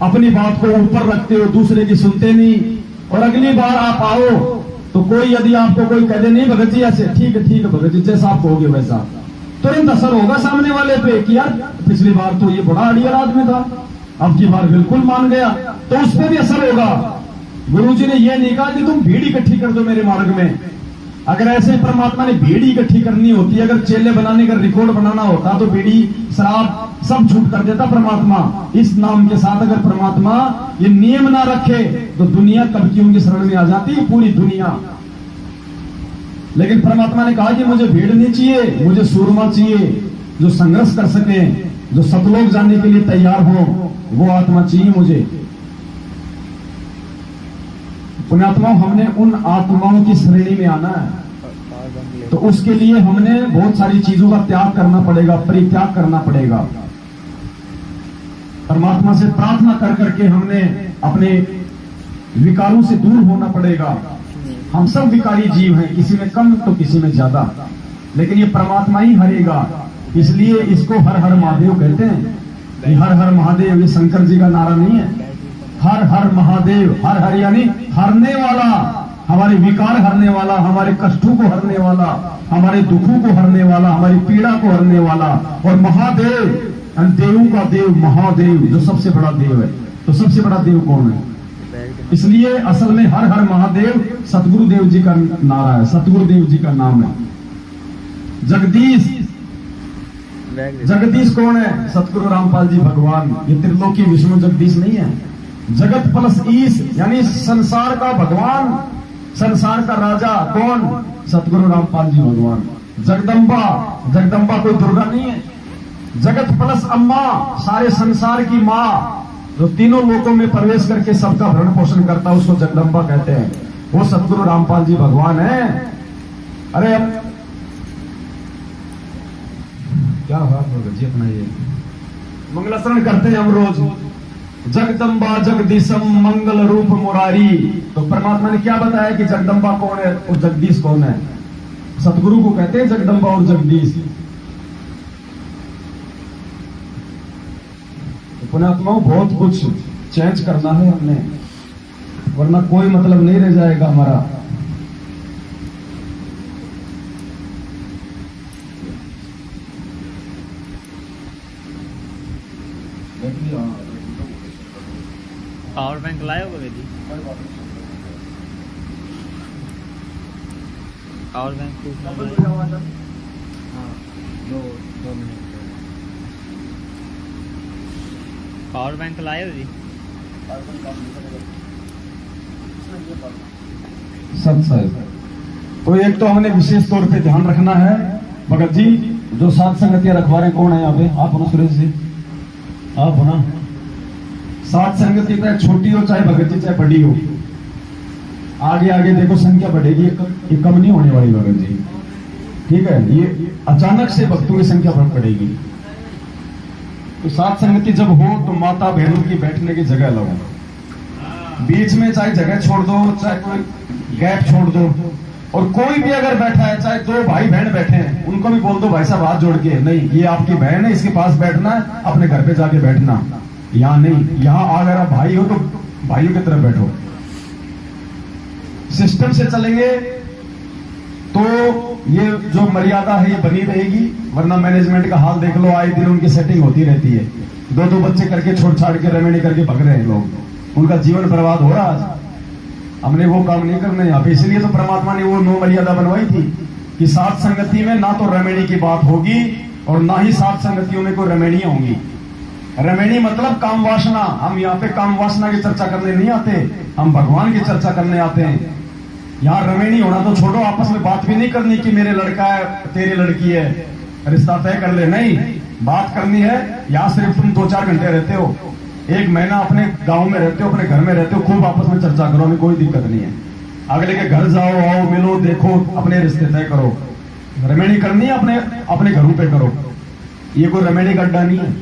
अपनी बात को ऊपर रखते हो, दूसरे की सुनते नहीं। और अगली बार आप आओ तो कोई यदि आपको कोई कह दे नहीं भगत जी ऐसे, ठीक है भगत जी जैसा आप कहोगे वैसा, तुरंत असर होगा सामने वाले पे कि यार पिछली बार तो ये बड़ा अड़ियल आदमी था, अब की बार बिल्कुल मान गया, तो उस पर भी असर होगा। गुरुजी ने यह नहीं कहा कि तुम भीड़ इकट्ठी कर दो मेरे मार्ग में। अगर ऐसे परमात्मा ने भीड़ इकट्ठी करनी होती, अगर चेले बनाने का रिकॉर्ड बनाना होता तो बीड़ी शराब सब छूट कर देता परमात्मा। इस नाम के साथ अगर परमात्मा ये नियम ना रखे तो दुनिया कब की उनकी शरण में आ जाती, पूरी दुनिया। लेकिन परमात्मा ने कहा कि मुझे भीड़ नहीं चाहिए, मुझे सूरमा चाहिए जो संघर्ष कर सके, जो सतलोक जाने के लिए तैयार हो, वो आत्मा चाहिए मुझे। पुण्यात्माओं, हमने उन आत्माओं की श्रेणी में आना है, तो उसके लिए हमने बहुत सारी चीजों का त्याग करना पड़ेगा, परित्याग करना पड़ेगा। परमात्मा से प्रार्थना कर करके हमने अपने विकारों से दूर होना पड़ेगा। हम सब विकारी जीव हैं, किसी में कम तो किसी में ज्यादा, लेकिन ये परमात्मा ही हरेगा। इसलिए इसको हर हर महादेव कहते हैं। ये हर हर महादेव ये शंकर जी का नारा नहीं है। हर हर महादेव, हर हर यानी हरने वाला, हमारे विकार हरने वाला, हमारे कष्टों को हरने वाला, हमारे दुखों को हरने वाला, हमारी पीड़ा को हरने वाला। और महादेव, देवों का देव महादेव, जो सबसे बड़ा देव है। तो सबसे बड़ा देव कौन है? इसलिए असल में हर हर महादेव सतगुरु देव जी का नारा है, सतगुरु देव जी का नाम है। जगदीश, जगदीश कौन है? सतगुरु रामपाल जी भगवान। ये त्रिलोकी विष्णु जगदीश नहीं है। जगत प्लस ईश यानी संसार का भगवान, संसार का राजा कौन? सतगुरु रामपाल जी भगवान। जगदम्बा, जगदम्बा कोई दुर्गा नहीं है। जगत प्लस अम्मा, सारे संसार की माँ, जो तीनों लोकों में प्रवेश करके सबका भरण पोषण करता है, उसको जगदम्बा कहते हैं। वो सतगुरु रामपाल जी भगवान है। अरे अब क्या बात होगा जी, अपना ये मंगलाचरण करते हैं हम रोज। जगदम्बा जगदीशम मंगल रूप मुरारी। तो परमात्मा ने क्या बताया कि जगदम्बा कौन है और जगदीश कौन है? सतगुरु को कहते हैं जगदम्बा और जगदीश। तो पुण्यात्माओं, बहुत कुछ चेंज करना है हमने, वरना कोई मतलब नहीं रह जाएगा हमारा। पावर बैंक लाए हो जी? पावर बैंक हाँ, 2 मिनट। पावर बैंक लाए हो जी? सत साहिब। तो एक तो हमने विशेष तौर पे ध्यान रखना है। भगत जी जो सात संगतियां रखवा रहे हैं, कौन है यहाँ पे? आप होना सुरेश जी, आप होना। सात संगति चाहे छोटी हो चाहे भगत जी चाहे बड़ी हो, आगे आगे देखो संख्या बढ़ेगी, ये कम नहीं होने वाली भगत जी। ठीक है, ये अचानक से भक्तों की संख्या बढ़ पड़ेगी। तो साथ संगति जब हो तो माता बहनों की बैठने की जगह लगाओ। बीच में चाहे जगह छोड़ दो, चाहे कोई गैप छोड़ दो, और कोई भी अगर बैठा है, चाहे दो भाई बहन बैठे हैं, उनको भी बोल दो भाई साहब हाथ जोड़ के, नहीं ये आपकी बहन है, इसके पास बैठना है, अपने घर पे जाके बैठना, यहाँ नहीं। यहाँ अगर आप भाई हो तो भाइयों की तरफ बैठो। सिस्टम से चलेंगे तो ये जो मर्यादा है ये बनी रहेगी, वरना मैनेजमेंट का हाल देख लो, आए दिन उनकी सेटिंग होती रहती है, दो दो बच्चे करके छोड़ छाड़ के रेमेडी करके भग रहे हैं लोग, उनका जीवन बर्बाद हो रहा है। हमने वो काम नहीं करना यहाँ पे, इसलिए तो परमात्मा ने वो नो मर्यादा बनवाई थी कि सात संगति में ना तो रेमेडी की बात होगी और ना ही सात संगतियों में कोई रेमेडियां होंगी। रेमेडी मतलब काम वासना, हम यहाँ पे काम वासना की चर्चा करने नहीं आते, हम भगवान की चर्चा करने आते हैं। यहाँ रेमेडी होना तो छोड़ो, आपस में बात भी नहीं करनी कि मेरे लड़का है तेरी लड़की है, रिश्ता तय कर ले, नहीं बात करनी है। यहाँ सिर्फ तुम 2-4 घंटे रहते हो, 1 महीना अपने गांव में रहते हो, अपने घर में रहते हो, खूब आपस में चर्चा करो, हमें कोई दिक्कत नहीं है। अगले के घर जाओ, आओ, मिलो, देखो, अपने रिश्ते तय करो। रेमेडी करनी है अपने घरों पे करो, ये कोई रेमेडी का अड्डा नहीं है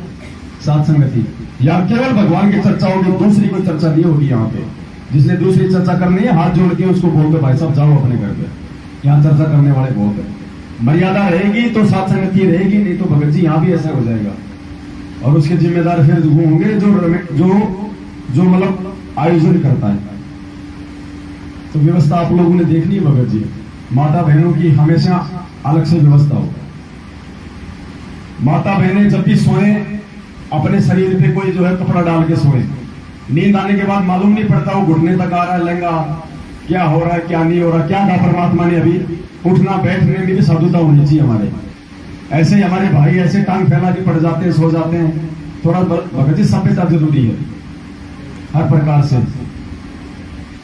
सात संगति। यहाँ केवल भगवान की चर्चा होगी, दूसरी कोई चर्चा नहीं होगी। यहाँ पे जिसने दूसरी चर्चा करनी है हाथ जोड़ के उसको बोल दो भाई साहब जाओ अपने घर पे, यहाँ चर्चा करने वाले बहुत है। मर्यादा रहेगी तो सात संगति रहेगी, नहीं तो भगत जी यहाँ भी ऐसा हो जाएगा। और उसके जिम्मेदार फिर वो होंगे जो मतलब आयोजन करता है। तो व्यवस्था आप लोगों ने देखनी है भगत जी, माता बहनों की हमेशा अलग से व्यवस्था हो। माता बहनें जब भी सोए अपने शरीर पे कोई जो है कपड़ा डाल के सोए, नींद आने के बाद मालूम नहीं पड़ता वो घुटने तक आ रहा है लहंगा, क्या हो रहा है क्या नहीं हो रहा। क्या कहा परमात्मा ने अभी, उठना बैठने में भी साधुता होनी चाहिए हमारे। ऐसे ही हमारे भाई ऐसे टांग फैला के पड़ जाते हैं, सो जाते हैं। थोड़ा भगत जी सभ्यता जरूरी है हर प्रकार से,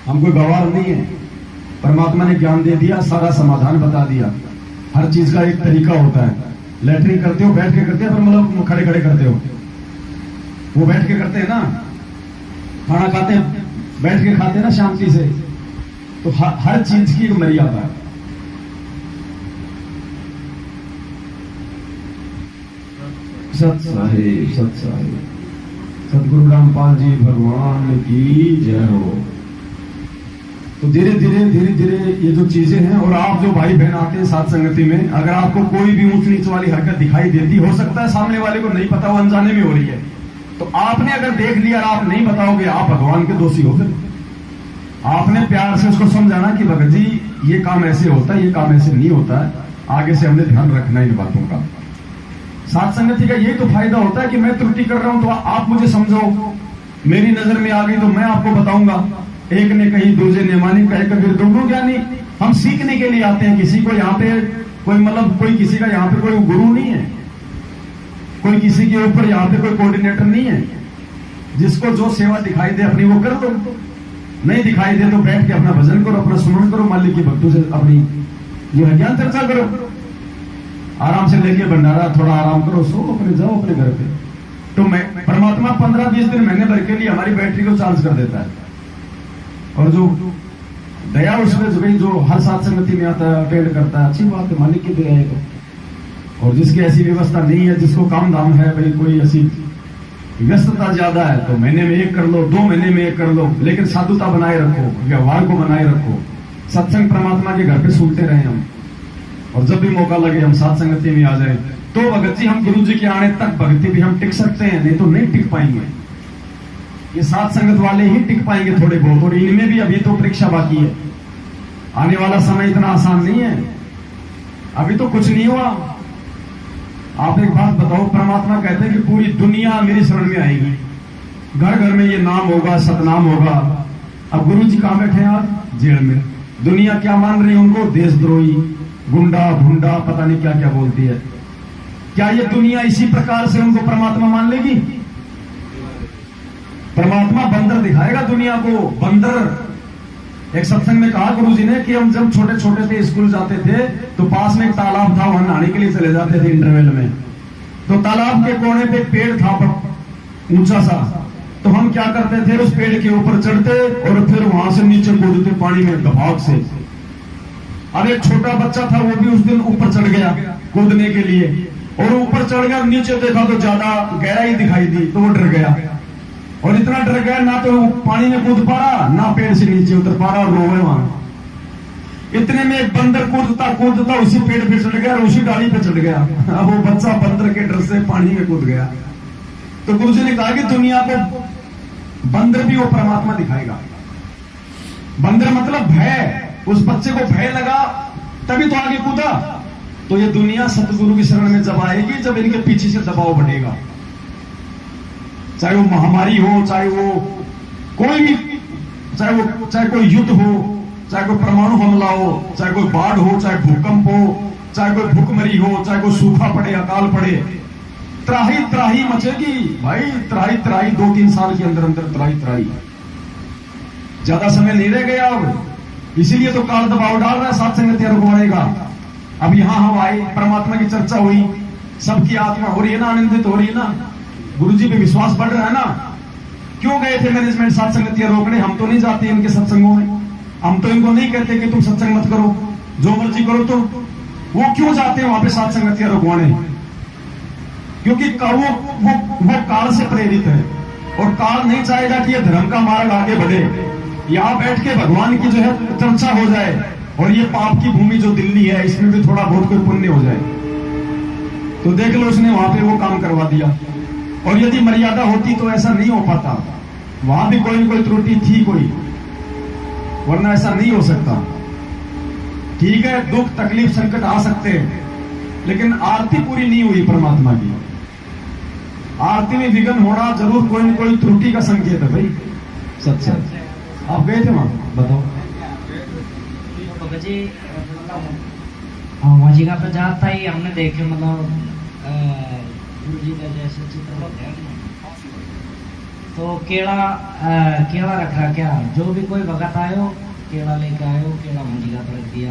हम कोई गवार नहीं है। परमात्मा ने ज्ञान दे दिया, सारा समाधान बता दिया। हर चीज का एक तरीका होता है। लैट्रिन करते हो बैठ के करते हो, मतलब खड़े खड़े करते हो, वो बैठ के करते हैं ना। खाना खाते हैं बैठ के खाते हैं ना शांति से। तो हर चीज की एक मर्यादा है। सत साहिब, सत साहिब, सतगुरु रामपाल जी भगवान की जय हो। तो धीरे धीरे ये जो चीजें हैं, और आप जो भाई बहन आते हैं साथ संगति में, अगर आपको कोई भी ऊंच नीच वाली हरकत दिखाई देती, हो सकता है सामने वाले को नहीं पता, वो अनजाने में हो रही है, तो आपने अगर देख लिया और आप नहीं बताओगे, आप भगवान के दोषी हो। फिर आपने प्यार से उसको समझाना कि भगत जी ये काम ऐसे होता है, ये काम ऐसे नहीं होता है, आगे से हमने ध्यान रखना इन बातों का। साथ संगति का यही तो फायदा होता है कि मैं त्रुटि कर रहा हूं तो आप मुझे समझो, मेरी नजर में आ गई तो मैं आपको बताऊंगा। एक ने कही दूसरे ने मानी, कहे कबीर दोनों ज्ञानी। हम सीखने के लिए आते हैं, किसी को यहाँ पे कोई मतलब कोई किसी का यहाँ पे कोई गुरु नहीं है, कोई किसी के ऊपर यहाँ पे कोई कोऑर्डिनेटर नहीं है। जिसको जो सेवा दिखाई दे अपनी वो कर दो, नहीं दिखाई दे तो बैठ के अपना भजन करो, अपना सुमरण करो, मालिक की भक्तों से अपनी जो है ज्ञान चर्चा करो। आराम से लेके भंडारा, थोड़ा आराम करो, सो अपने जाओ अपने घर पे। तो मैं परमात्मा 15-20 दिन महीने भर के लिए हमारी बैटरी को चार्ज कर देता है। और जो दया उसमें जो हर साथ संगति में आता है, अटेंड करता है, अच्छी बात है, मालिक की दया है। तो और जिसकी ऐसी व्यवस्था नहीं है, जिसको काम धाम है, भाई कोई ऐसी व्यस्तता ज्यादा है, तो महीने में 1 कर लो, 2 महीने में 1 कर लो, लेकिन साधुता बनाए रखो, व्यवहार को बनाए रखो। सत्संग परमात्मा के घर पे सुनते रहे हम, और जब भी मौका लगे हम साथ संगति में आ जाए। तो भगत जी हम गुरु जी के आने तक भक्ति भी हम टिक सकते हैं, नहीं तो नहीं टिक पाएंगे। ये साथ संगत वाले ही टिक पाएंगे थोड़े बहुत, और इनमें भी अभी तो परीक्षा बाकी है। आने वाला समय इतना आसान नहीं है, अभी तो कुछ नहीं हुआ। आप एक बात बताओ, परमात्मा कहते हैं कि पूरी दुनिया मेरी शरण में आएगी, घर घर में ये नाम होगा, सतनाम होगा। अब गुरु जी कहां बैठे हैं आज? जेल में। दुनिया क्या मान रही है उनको? देशद्रोही, गुंडा भुंडा, पता नहीं क्या क्या बोलती है। क्या ये दुनिया इसी प्रकार से उनको परमात्मा मान लेगी? परमात्मा बंदर दिखाएगा दुनिया को, बंदर। एक सत्संग में कहा गुरु जी ने कि हम जब छोटे छोटे थे, स्कूल जाते थे, तो पास में एक तालाब था, वहां नहाने के लिए चले जाते थे इंटरवल में। तो तालाब के कोने पे एक पेड़ था ऊंचा सा, तो हम क्या करते थे, उस पेड़ के ऊपर चढ़ते और फिर वहां से नीचे कूदते पानी में दबाव से। अब एक छोटा बच्चा था, वो भी उस दिन ऊपर चढ़ गया कूदने के लिए, और ऊपर चढ़ गया, नीचे देखा तो ज्यादा गहराई दिखाई दी, तो वो डर गया। और इतना डर गया, ना तो पानी में कूद पा रहा, ना पेड़ से नीचे उतर पा रहा, और रोवे वहां। इतने में एक बंदर कूदता उसी पेड़ पे चढ़ गया और उसी डाली पे चढ़ गया। अब वो बच्चा बंदर के डर से पानी में कूद गया। तो गुरु जी ने कहा कि दुनिया को बंदर भी वो परमात्मा दिखाएगा। बंदर मतलब भय, उस बच्चे को भय लगा तभी तो आगे कूदा। तो ये दुनिया सतगुरु की शरण में जब आएगी, जब इनके पीछे से दबाव बढ़ेगा, चाहे वो महामारी हो, चाहे वो कोई भी, चाहे कोई युद्ध हो, चाहे कोई परमाणु हमला हो, चाहे कोई बाढ़ हो, चाहे भूकंप हो, चाहे कोई भूखमरी हो, चाहे कोई सूखा पड़े, अकाल पड़े, त्राही त्राही मचेगी भाई, त्राही त्राही। 2-3 साल के अंदर अंदर त्राही त्राही, ज्यादा समय नहीं रह गया अब। इसीलिए तो काल दबाव डाल रहा है, साथ संगत रुकवाएगा। अब यहां हम आए, परमात्मा की चर्चा हुई, सबकी आत्मा हो रही है ना, आनंदित हो रही है ना, गुरु जी पे विश्वास बढ़ रहा है ना। क्यों गए थे मैनेजमेंट साथ संगतियां रोकने? हम तो नहीं जाते इनके सत्संगों में, हम तो इनको नहीं कहते कि तुम सत्संग मत करो, जो मर्जी करो। तो वो क्यों जाते हैं वहां पे साथ संगतियां रोकवाने? क्योंकि वो काल से प्रेरित है, और काल नहीं चाहेगा कि ये धर्म का मार्ग आगे बढ़े। यहां बैठ के भगवान की जो है चर्चा हो जाए, और ये पाप की भूमि जो दिल्ली है, इसमें भी थोड़ा बहुत कोई पुण्य हो जाए। तो देख लो, उसने वहां पे वो काम करवा दिया। और यदि मर्यादा होती तो ऐसा नहीं हो पाता, वहां भी कोई न कोई त्रुटि थी कोई, वरना ऐसा नहीं हो सकता। ठीक है, दुख तकलीफ संकट आ सकते हैं, लेकिन आरती पूरी नहीं हुई परमात्मा की। आरती में विघ्न होना जरूर कोई न कोई त्रुटि का संकेत है भाई। सच आप गए थे वहां, बताओ। जी वहाँ जगह पे जाता ही हमने देखे, मतलब गुरु जी का जैसे चित्र होते हैं, तो केला रखा, क्या जो भी कोई भगत आयो केला लेके आयो, केला वहाँ जगह पर रख दिया।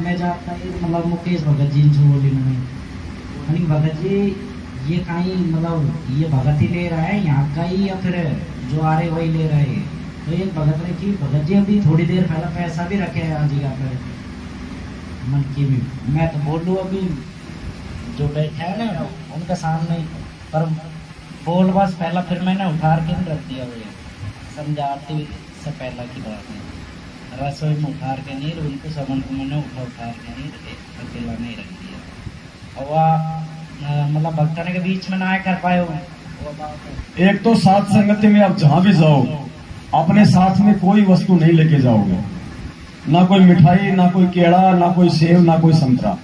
मैं जाता ही मतलब मुकेश भगत जी से बोली मैंने, भगत जी ये कहीं मतलब ये भगत ही ले रहा है यहाँ का ही, या फिर जो आ रहे वही ले रहे हैं? तो एक भगत ने की, भगत जी अभी थोड़ी देर पहले पैसा भी रखे हैं आज जगह पर। मन की भी मैं तो बोल लूँ, अभी जो बैठे हैं ना उनके सामने, पर बोल बस पहला, फिर मैंने उठार के नहीं रख दिया। भैया समझा, आरती से पहला की बात है, रसोई में उठार के नहीं, उनको समन को मैंने उठार के नहीं अकेला नहीं रख दिया। और वह मतलब भक्तों के बीच में ना कर पाए वो बात। एक तो साथ संगति में आप जहां भी जाओ, अपने साथ में कोई वस्तु नहीं लेके जाओगे, ना कोई मिठाई, ना कोई केला, ना कोई सेब, ना कोई संतरा।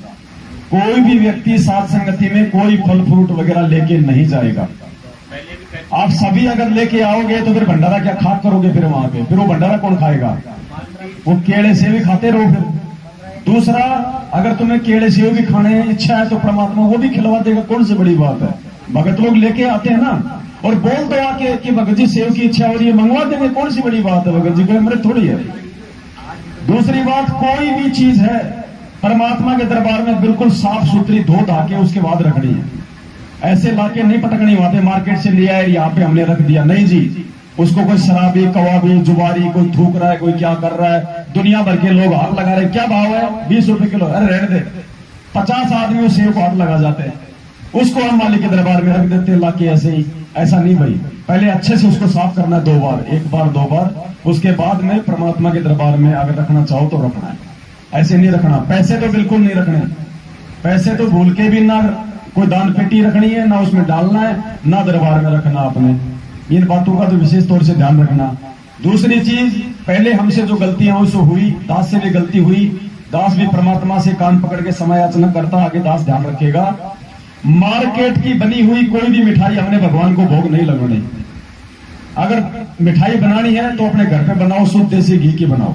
कोई भी व्यक्ति साथ संगति में कोई फल फ्रूट वगैरह लेके नहीं जाएगा। आप सभी अगर लेके आओगे तो फिर भंडारा क्या खा करोगे? फिर वहां पे फिर वो भंडारा कौन खाएगा? वो केले सेब भी खाते रहो। फिर दूसरा, अगर तुम्हें केले सेब भी खाने की इच्छा है तो परमात्मा वो भी खिलवा देगा, कौन सी बड़ी बात है। भगत लोग लेके आते हैं ना, और बोल दो आके कि भगत जी सेव की इच्छा हो रही है, मंगवा देंगे, कौन सी बड़ी बात है। भगत जी को अमृत थोड़ी है। दूसरी बात, कोई भी चीज है परमात्मा के दरबार में बिल्कुल साफ सुथरी धो धा के उसके बाद रखनी है। ऐसे लाके नहीं पटकनी, वहां पे मार्केट से ले आए, यहाँ पे हमने रख दिया, नहीं जी। उसको कोई शराबी, कवाबी, जुबारी, कोई थूक रहा है, कोई क्या कर रहा है, दुनिया भर के लोग हाथ लगा रहे। क्या भाव है? 20 रुपए किलो। अरे रहने दे, 50 आदमी उस सेव को हाथ लगा जाते हैं, उसको हम मालिक के दरबार में रख देते हैं लाके ऐसे ही। ऐसा नहीं भाई, पहले अच्छे से उसको साफ करना है 2 बार, 1 बार 2 बार, उसके बाद में परमात्मा के दरबार में अगर रखना चाहो तो रखना है, ऐसे नहीं रखना। पैसे तो बिल्कुल नहीं रखने, पैसे तो भूल के भी ना कोई दान पेटी रखनी है, ना उसमें डालना है, ना दरबार में रखना अपने। इन बातों का तो विशेष तौर से ध्यान रखना। दूसरी चीज, पहले हमसे जो गलतियां हुई, दास से भी गलती हुई, दास भी परमात्मा से कान पकड़ के समय याचना करता, आगे दास ध्यान रखेगा। मार्केट की बनी हुई कोई भी मिठाई हमने भगवान को भोग नहीं लगानी। अगर मिठाई बनानी है तो अपने घर पे बनाओ, शुद्ध देसी घी की बनाओ।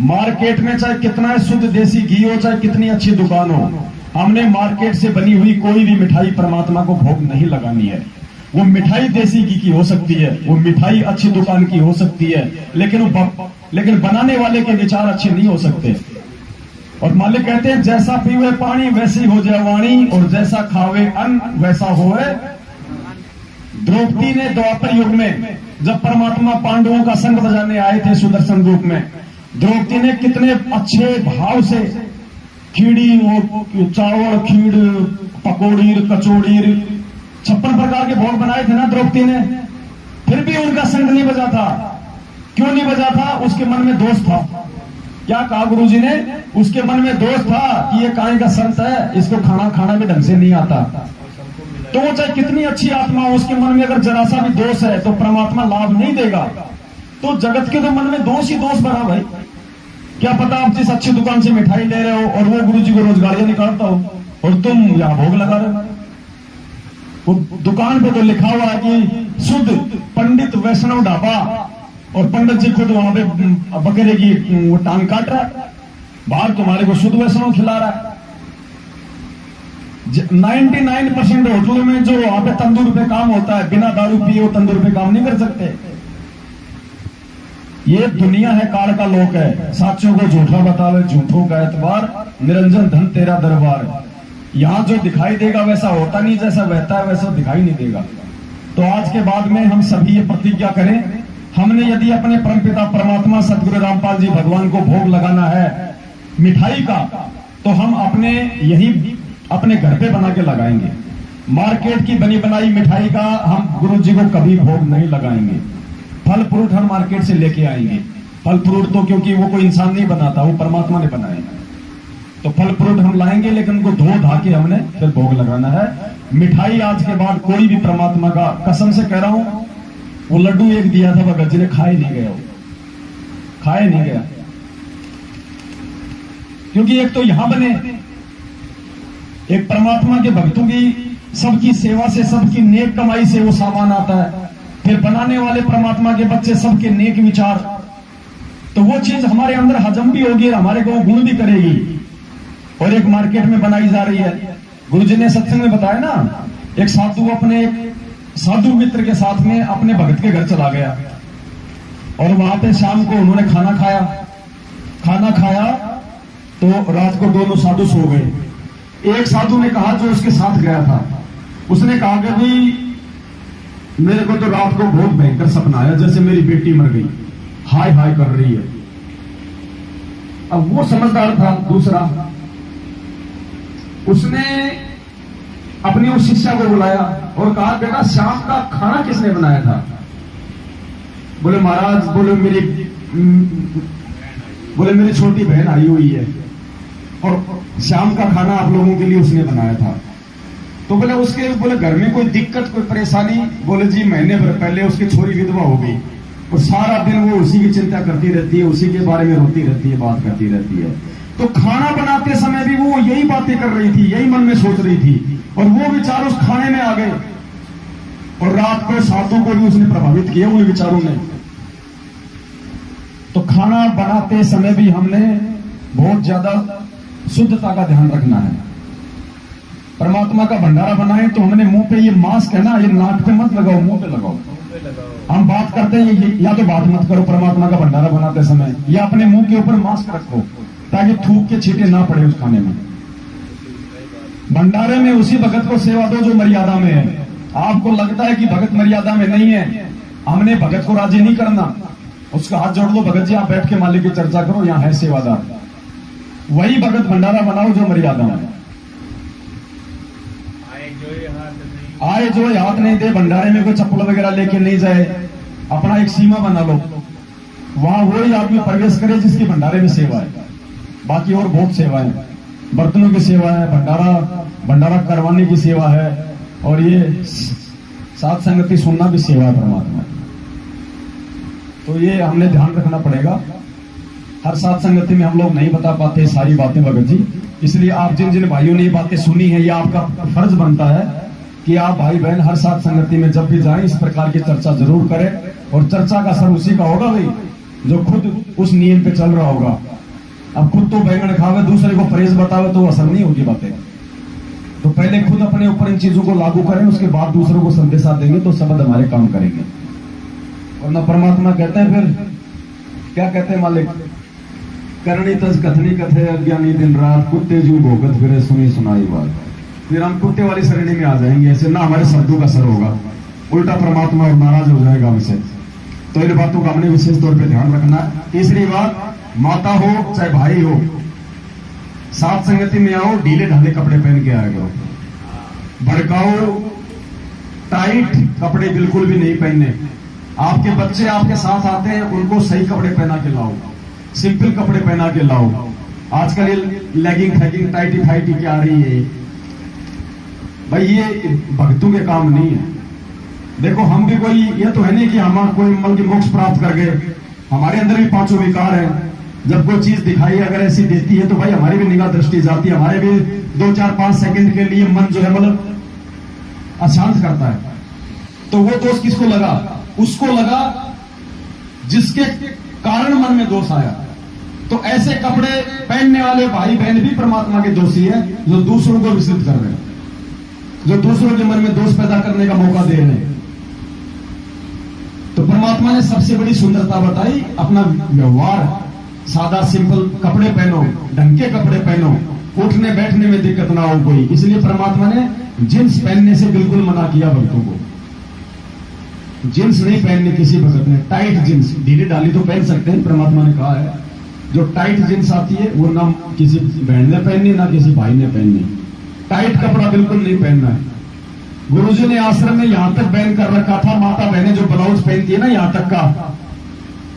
मार्केट में चाहे कितना शुद्ध देसी घी हो, चाहे कितनी अच्छी दुकान हो, हमने मार्केट से बनी हुई कोई भी मिठाई परमात्मा को भोग नहीं लगानी है। वो मिठाई देसी घी की हो सकती है, वो मिठाई अच्छी दुकान की हो सकती है, लेकिन बनाने वाले के विचार अच्छे नहीं हो सकते। और मालिक कहते हैं, जैसा पीवे पानी वैसी हो जाए वाणी, और जैसा खावे अन्न वैसा होए। द्रौपदी ने द्वापर युग में जब परमात्मा पांडवों का संग बजाने आए थे सुदर्शन रूप में, द्रौपदी ने कितने अच्छे भाव से खीड़ी और चावल खीड़ पकौड़ी कचौड़ी 56 प्रकार के भोग बनाए थे ना द्रौपदी ने, फिर भी उनका संग नहीं बजा था। क्यों नहीं बजा था? उसके मन में दोष था। क्या कहा गुरुजी ने? उसके मन में दोष था कि ये काय का संत है, इसको खाना में ढंग से नहीं आता। तो वो चाहे कितनी अच्छी आत्मा हो, उसके मन में अगर जरा सा भी दोष है तो परमात्मा लाभ नहीं देगा। तो जगत के तो मन में दोष ही दोष भरा भाई। क्या पता आप जिस अच्छी दुकान से मिठाई ले रहे हो और वो गुरुजी को रोजगारियां निकालता हो और तुम यहां भोग लगा रहे हो। वो दुकान पे तो लिखा हुआ है कि शुद्ध पंडित वैष्णव ढाबा, और पंडित जी खुद वहां पे बकरे की वो टांग काट रहा है, बाहर तुम्हारे को शुद्ध वैष्णव खिला रहा है। 99% होटलों में जो वहां पे तंदूर पे काम होता है, बिना दारू पिए वो तंदूर पे काम नहीं कर सकते। ये दुनिया है, काल का लोक है। साथियों को झूठा बतावे, झूठों का एतबार, निरंजन धन तेरा दरबार। यहां जो दिखाई देगा वैसा होता नहीं, जैसा बहता है वैसा दिखाई नहीं देगा। तो आज के बाद में हम सभी ये प्रतिज्ञा करें, हमने यदि अपने परमपिता परमात्मा सदगुरु रामपाल जी भगवान को भोग लगाना है मिठाई का, तो हम अपने घर पे बना के लगाएंगे। मार्केट की बनी बनाई मिठाई का हम गुरु जी को कभी भोग नहीं लगाएंगे। फल फ्रूट हम मार्केट से लेके आएंगे। फल फ्रूट तो क्योंकि वो कोई इंसान नहीं बनाता, वो परमात्मा ने बनाए। तो फल फ्रूट हम लाएंगे, लेकिन उनको धो धा के हमने फिर भोग लगाना है। मिठाई आज के बाद कोई भी परमात्मा का, कसम से कह रहा हूं, वो लड्डू एक दिया था भगत जी ने, खाए नहीं गया, खाए नहीं गया। क्योंकि एक तो यहां बने, एक परमात्मा के भक्तों की सबकी सेवा से, सबकी नेक कमाई से वो सामान आता है। फिर बनाने वाले परमात्मा के बच्चे, सबके नेक विचार, तो वो चीज हमारे अंदर हजम भी होगी और हमारे को गुण भी करेगी। और एक मार्केट में बनाई जा रही है। गुरुजी ने सत्संग में बताया ना, एक साधु अपने साधु मित्र के साथ में अपने भगत के घर चला गया और वहां पे शाम को उन्होंने खाना खाया तो रात को दोनों साधु सो गए। एक साधु ने कहा, जो उसके साथ गया था, उसने कहा कि भाई मेरे को तो रात को बहुत भयंकर सपना आया, जैसे मेरी बेटी मर गई, हाय हाय कर रही है। अब वो समझदार था दूसरा, उसने अपनी उस शिष्या को बुलाया और कहा, बेटा शाम का खाना किसने बनाया था? बोले महाराज, बोले मेरी छोटी बहन आई हुई है और शाम का खाना आप लोगों के लिए उसने बनाया था। तो बोले घर में कोई दिक्कत, कोई परेशानी? बोले जी महीने भर पहले उसकी छोरी विधवा हो गई और सारा दिन वो उसी की चिंता करती रहती है, उसी के बारे में रोती रहती है, बात करती रहती है। तो खाना बनाते समय भी वो यही बातें कर रही थी, यही मन में सोच रही थी और वो विचार उस खाने में आ गए और रात को साधु को भी उसने प्रभावित किया उन विचारों ने। तो खाना बनाते समय भी हमने बहुत ज्यादा शुद्धता का ध्यान रखना है। परमात्मा का भंडारा बनाए तो हमने मुंह पे, ये मास्क है ना, ये नाक पे मत लगाओ, मुंह पे लगाओ। हम बात करते हैं, या तो बात मत करो परमात्मा का भंडारा बनाते समय, या अपने मुंह के ऊपर मास्क रखो ताकि थूक के छींटे ना पड़े उस खाने में। भंडारे में उसी भगत को सेवा दो जो मर्यादा में है। आपको लगता है कि भगत मर्यादा में नहीं है, हमने भगत को राजी नहीं करना। उसका हाथ जोड़ लो, भगत जी आप बैठ के मालिक की चर्चा करो, यहां है सेवादार। वही भगत भंडारा बनाओ जो मर्यादा में। आए जो हाथ नहीं दे, भंडारे में कोई चप्पल वगैरह लेके नहीं जाए, अपना एक सीमा बना लो, वहां वही आदमी प्रवेश करे जिसकी भंडारे में सेवा है। बाकी और बहुत सेवा है, बर्तनों की सेवा है, भंडारा करवाने की सेवा है, और ये साथ संगति सुनना भी सेवा है परमात्मा। तो ये हमने ध्यान रखना पड़ेगा। हर साथ संगति में हम लोग नहीं बता पाते सारी बातें भगत जी, इसलिए आप जिन जिन भाइयों ने ये बातें सुनी है, ये आपका फर्ज बनता है कि आप भाई बहन हर साथ संगति में जब भी जाएं इस प्रकार की चर्चा जरूर करें। और चर्चा का असर उसी का होगा भाई जो खुद उस नियम पे चल रहा होगा। अब खुद तो बैंगन खावे, दूसरे को परहेज बतावे तो असर नहीं होगी बातें। तो पहले खुद अपने ऊपर इन चीजों को लागू करें, उसके बाद दूसरों को संदेशा देंगे तो शब्द हमारे काम करेंगे। वरना परमात्मा कहते हैं, फिर क्या कहते हैं मालिक, करणी तज कथनी कथे अज्ञानी दिन रात, कुत्ते जू भोगत फिरे सुनी सुनाई बात। फिर हम कुत्ते वाली श्रेणी में आ जाएंगे, ऐसे ना हमारे शब्दों का असर होगा, उल्टा परमात्मा और नाराज हो जाएगा हमसे। तो इन बातों का हमने विशेष तौर पे ध्यान रखना है। तीसरी बात, माता हो चाहे भाई हो, साथ संगति में आओ, ढीले ढाले कपड़े पहन के आए करो। भड़काओ, टाइट कपड़े बिल्कुल भी नहीं पहनने। आपके बच्चे आपके साथ आते हैं, उनको सही कपड़े पहना के लाओ, सिंपल कपड़े पहना के लाओ। आजकल ये लेगिंग फैगिंग टाइटी फाइटी क्या आ रही है भाई, ये भक्तों के काम नहीं है। देखो हम भी कोई, ये तो है नहीं कि हम कोई मन की मोक्ष प्राप्त कर गए। हमारे अंदर भी पांचों विकार हैं। जब कोई चीज दिखाई अगर ऐसी देती है तो भाई हमारी भी निगाह दृष्टि जाती है, हमारे भी 2 4 5 सेकंड के लिए मन जो है मतलब अशांत करता है। तो वो दोष किसको लगा? उसको लगा जिसके कारण मन में दोष आया। तो ऐसे कपड़े पहनने वाले भाई बहन भी परमात्मा के दोषी है, जो दूसरों को विचलित कर रहे हैं, जो दूसरों के मन में दोष पैदा करने का मौका दे रहे हैं। तो परमात्मा ने सबसे बड़ी सुंदरता बताई, अपना व्यवहार सादा सिंपल कपड़े पहनो, ढंग के कपड़े पहनो, उठने बैठने में दिक्कत ना हो कोई। इसलिए परमात्मा ने जींस पहनने से बिल्कुल मना किया भक्तों को। जींस नहीं पहननी किसी भक्त ने, टाइट जींस, ढीली डाली तो पहन सकते हैं, परमात्मा ने कहा है। जो टाइट जींस आती है वो ना किसी बहन ने पहननी ना किसी भाई ने पहननी। टाइट कपड़ा बिल्कुल नहीं पहनना है। गुरुजी ने आश्रम में यहां तक बैन कर रखा था, माता बहनें जो ब्लाउज पहनती है ना यहां तक का,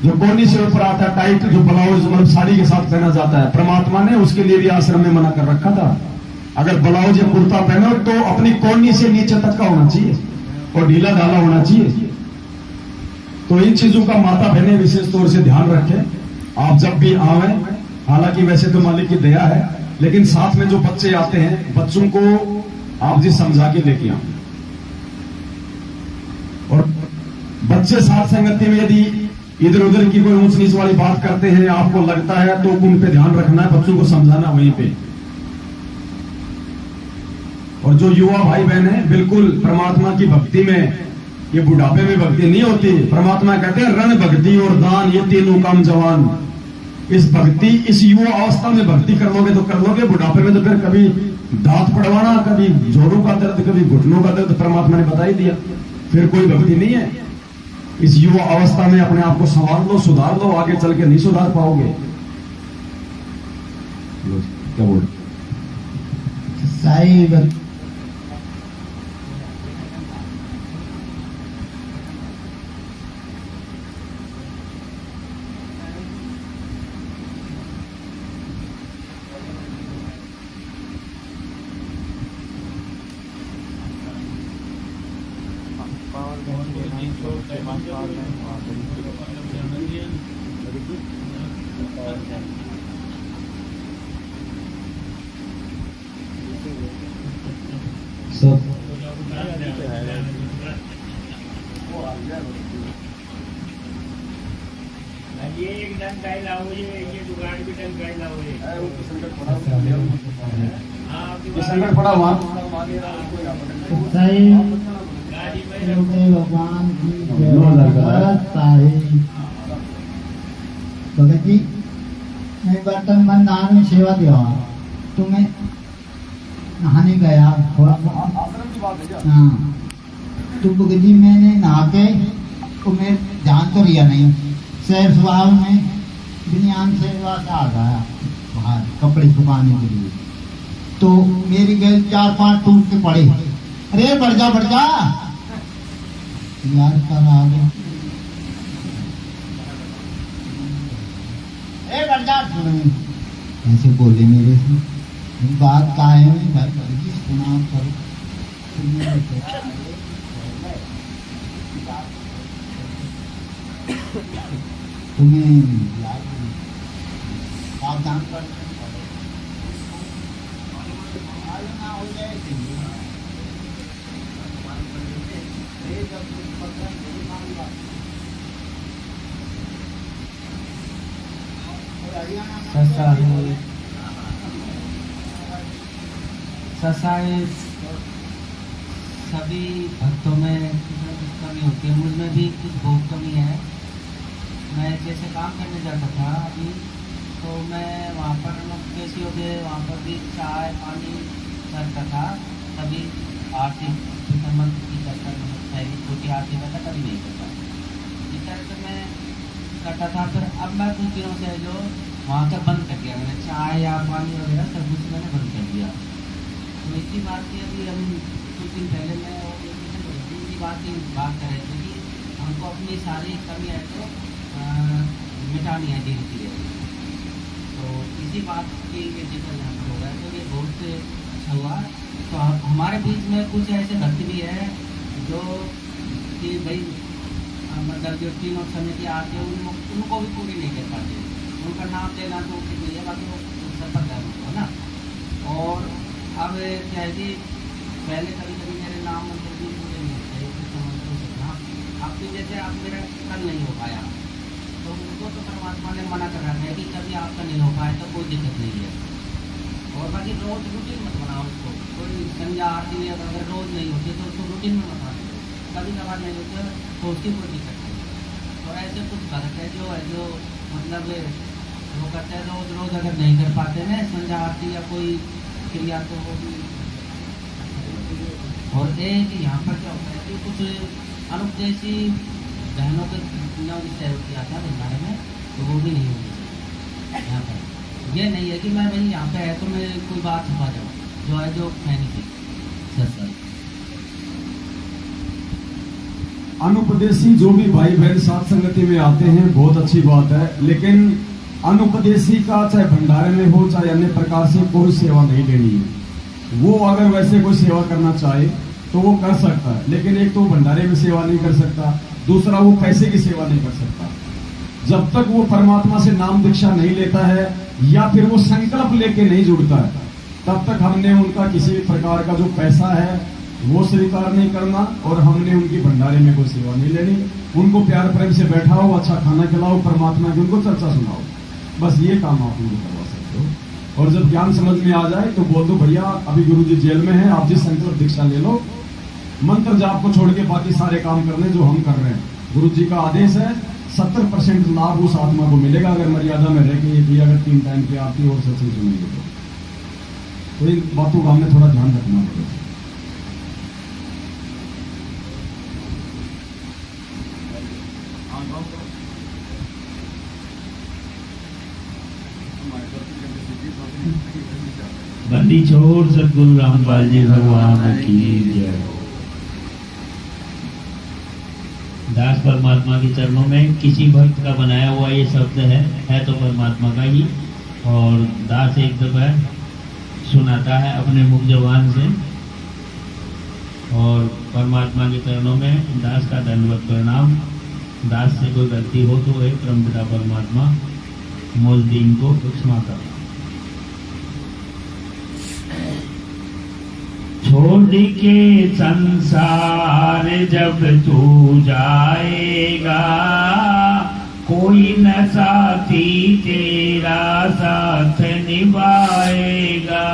जो कोनी से ऊपर आता है टाइट, जो ब्लाउज मतलब साड़ी के साथ पहना जाता है, परमात्मा ने उसके लिए भी आश्रम में मना कर रखा था। अगर ब्लाउज या कुर्ता पहनो तो अपनी कोनी से नीचे तक का होना चाहिए और ढीला ढाला होना चाहिए। तो इन चीजों का माता बहनें विशेष तौर से ध्यान रखें आप जब भी आवे। हालांकि वैसे तो मालिक की दया है, लेकिन साथ में जो बच्चे आते हैं, बच्चों को आप जी समझा के लेके आओ। और बच्चे साथ संगति में यदि इधर उधर की कोई ऊंच नीच वाली बात करते हैं, आपको लगता है, तो उन पे ध्यान रखना है, बच्चों को समझाना वहीं पे। और जो युवा भाई बहन है, बिल्कुल परमात्मा की भक्ति में, ये बुढ़ापे में भक्ति नहीं होती। परमात्मा कहते हैं रण भक्ति और दान ये तीनों काम जवान। इस भक्ति, इस युवा अवस्था में भक्ति कर लोगे तो कर लोगे, बुढ़ापे में तो फिर कभी दांत पड़वाना, कभी जोड़ों का दर्द, कभी घुटनों का दर्द, परमात्मा ने बता ही दिया, फिर कोई भक्ति नहीं है। इस युवा अवस्था में अपने आप को संवार लो, सुधार लो, आगे चल के नहीं सुधार पाओगे। क्या बोल साई सब ये एक डंग गाय लाओ, ये दुकान भी डंग गाय लाओ। संकट पड़ा वहां सही भगवान की भगत जी, मैं बर्तन बंद नहाने में सेवा दिया, तो मैं नहाने गया। हाँ, तो भगत जी मैंने नहा के, तो मैं ध्यान तो लिया नहीं, शहर स्वभाव में बिनियान से आ गया बाहर कपड़े सुखाने के लिए। तो मेरी गैल 4-5 टूट के पड़े। अरे बढ़ जा यार, कल आ गया, ऐसे बोले मेरे से। बात का है भाई, सुना करो। तुम्हें सावधान कर हो जाए। सभी भक्तों में कुछ कमी होती है, मुझमें भी कुछ बहुत कमी है। मैं जैसे काम करने जाता था अभी, तो मैं वहाँ पर कैसी हो गए, वहाँ पर भी चाय पानी चलता था। कभी आर्थिक संबंध की चर्चा पहली छोटी आरती करता, कभी नहीं करता। इस तरह से मैं करता था। फिर अब मैं कुछ दिनों से जो वहाँ का बंद कर दिया मैंने, चाय या पानी वगैरह सब कुछ मैंने बंद कर दिया। तो इसी बात की अभी हम कुछ दिन पहले मैं और इसी बात कर रहे थे कि हमको अपनी सारी कमियाँ तो मिटानी है धीरे धीरे। तो इसी बात की जिक्र यहाँ पर होगा तो ये बहुत अच्छा हुआ। तो हमारे बीच में कुछ ऐसे भक्त भी है जो कि भाई मतलब जो तीनों समिति आते हैं उनको भी पूरी नहीं कर पाते। उनका नाम लेना तो उचित नहीं है, बाकी वो सफल है ना। और अब क्या है कि पहले कभी कभी मेरे नाम मंत्र भी पूरे नहीं होते, अब भी जैसे आप मेरा कल नहीं हो पाया तो उनको तो परमात्मा ने मना कर रखा है कि कभी आपका नहीं हो पाए तो कोई दिक्कत नहीं है। और बाकी रोज रूटीन मत बनाओ उसको, कोई संध्या आरती है अगर रोज नहीं होती तो उसको रूटीन में मत बनाओ, कभी कभार नहीं होते तो उसकी कोई दिक्कत नहीं। और ऐसे कुछ भक्त है जो मतलब वो करते हैं रोज रोज अगर नहीं कर पाते ना संध्या आरती या कोई क्रिया तो वो भी। और एक यहाँ पर क्या होता है कि कुछ अनुपदेशी बहनों के विषय किया था भंडारे में, तो वो भी नहीं होगी यहाँ पर। ये नहीं है कि मैं भाई यहाँ पे है तो मैं कोई बात छुपा जाऊँ, जो है जो मैं नहीं थी सर। अनुपदेशी जो भी भाई बहन साथ संगति में आते हैं बहुत अच्छी बात है, लेकिन अनुपदेशी का चाहे भंडारे में हो चाहे अन्य प्रकार से कोई सेवा नहीं लेनी है। वो अगर वैसे कोई सेवा करना चाहे तो वो कर सकता है, लेकिन एक तो भंडारे में सेवा नहीं कर सकता, दूसरा वो पैसे की सेवा नहीं कर सकता। जब तक वो परमात्मा से नाम दीक्षा नहीं लेता है या फिर वो संकल्प लेके नहीं जुड़ता है, तब तक हमने उनका किसी भी प्रकार का जो पैसा है वो स्वीकार नहीं करना और हमने उनकी भंडारे में कोई सेवा नहीं लेनी। उनको प्यार प्रेम से बैठाओ, अच्छा खाना खिलाओ, परमात्मा की उनको चर्चा सुनाओ, बस ये काम आप उनको करवा सकते हो। और जब ज्ञान समझ में आ जाए तो बोल दो भैया अभी गुरु जी जेल में है, आप जिस संकल्प दीक्षा ले लो, मंत्र जाप को छोड़ के बाकी सारे काम कर लें जो हम कर रहे हैं। गुरु जी का आदेश है 70% लाभ उस आत्मा को मिलेगा अगर मर्यादा में रह के भी अगर 3 टाइम की आरती और सच्ची सुनेंगे तो इन बातों का हमने थोड़ा ध्यान रखना पड़ेगा। बंदी छोड़ सतगुरु रामपाल जी भगवान की जय। दास परमात्मा के चरणों में किसी भक्त का बनाया हुआ ये शब्द है तो परमात्मा का ही। और दास एक दफा सुनाता है अपने मुख जबान से, और परमात्मा के चरणों में दास का दंडवत प्रणाम। दास से कोई गलती हो तो एक परमपिता परमात्मा मोजदीन को क्षमा करें। छोड़ के संसार जब तू जाएगा, कोई न साथी तेरा साथ निभाएगा।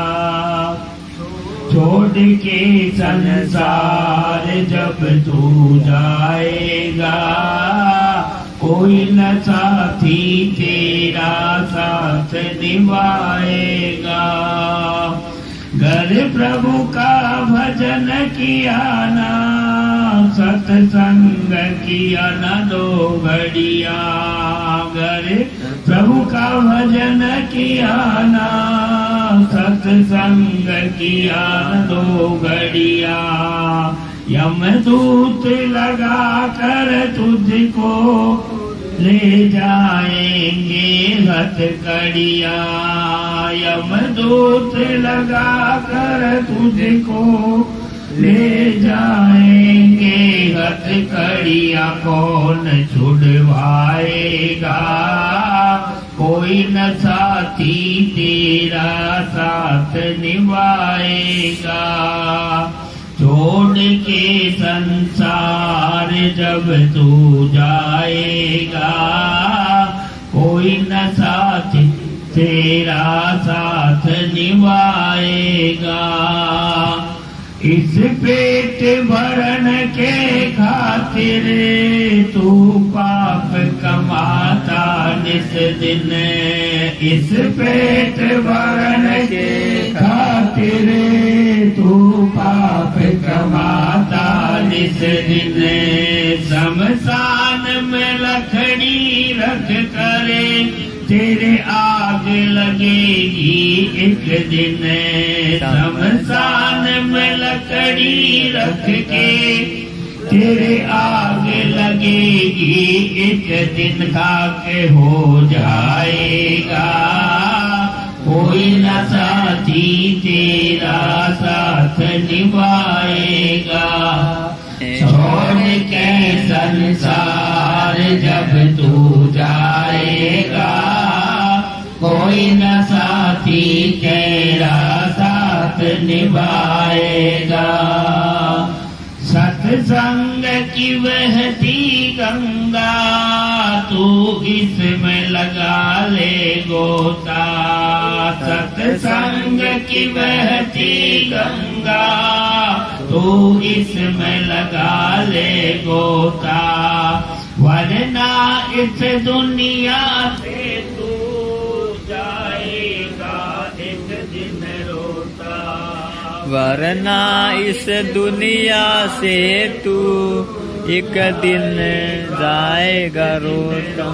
छोड़ के संसार जब तू जाएगा, कोई न साथी तेरा साथ निभाएगा। घर प्रभु का भजन किया ना, सत्संग किया न 2 घड़िया। घर प्रभु का भजन किया ना, सत्संग किया न 2 घड़िया। यमदूत लगा कर तुझको ले जाएंगे हथकड़िया। यमदूत लगा कर तुझको ले जाएंगे हथकड़िया। कौन छुड़वाएगा, कोई न साथी तेरा साथ निभाएगा। छोड़ के संसार जब तू जाएगा, कोई न साथ तेरा साथ निभाएगा। इस पेट भरण के खातिर तू पाप कमाता निस दिन, इस पेट भरण के खातिर तू पाप कमाता निस दिन शमशान में लकड़ी रख करे तेरे आग लगेगी एक दिन शमशान में लकड़ी रख के तेरे आग लगेगी एक दिन खाके हो जाएगा कोई न साथी तेरा साथ निभाएगा छोड़ के संसार जब तू जाएगा कोई न साथी तेरा साथ निभाएगा सत्संग की बहती गंगा तू इसमें लगा ले गोता सत्संग की बहती गंगा तू इसमें लगा ले गोता वरना इस दुनिया से तू जाएगा एक दिन रोता वरना इस दुनिया से तू एक दिन जाएगा रोता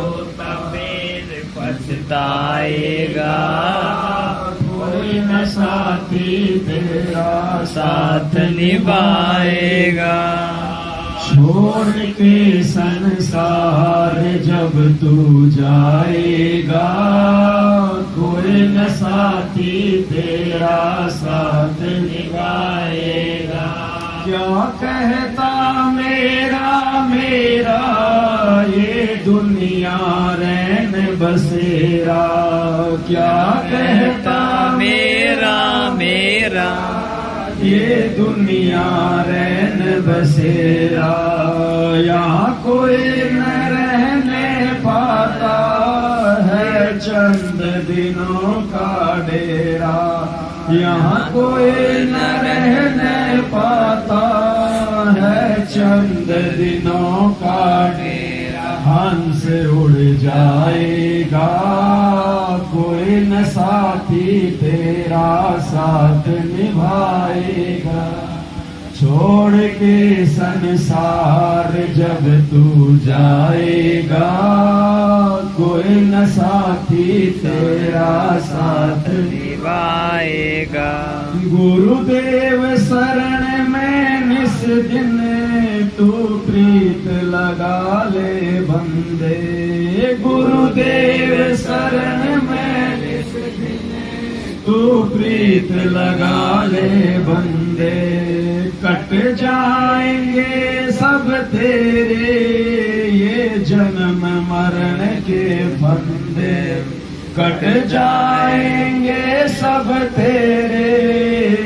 पछताएगा कोई न साथी तेरा साथ निभाएगा छोड़ के संसार जब तू जाएगा कोई न साथी तेरा साथ निभाएगा क्या कहता मेरा मेरा ये दुनिया रैन बसेरा क्या कहता मेरा मेरा ये दुनिया रैन बसेरा यहाँ कोई न रहने पाता है चंद दिनों का डेरा यहाँ कोई न रहने पाता है चंद दिनों का डेरा हंस उड़ जाएगा कोई न साथी तेरा साथ निभाएगा छोड़ के संसार जब तू जाएगा कोई न साथी तेरा साथ निभाएगा गुरुदेव शरण में निस दिन तू प्रीत लगा ले बंदे गुरुदेव शरण में निस दिन तू प्रीत लगा ले बंदे कट जाएंगे सब तेरे ये जन्म मरण के फंदे कट जाएंगे सब तेरे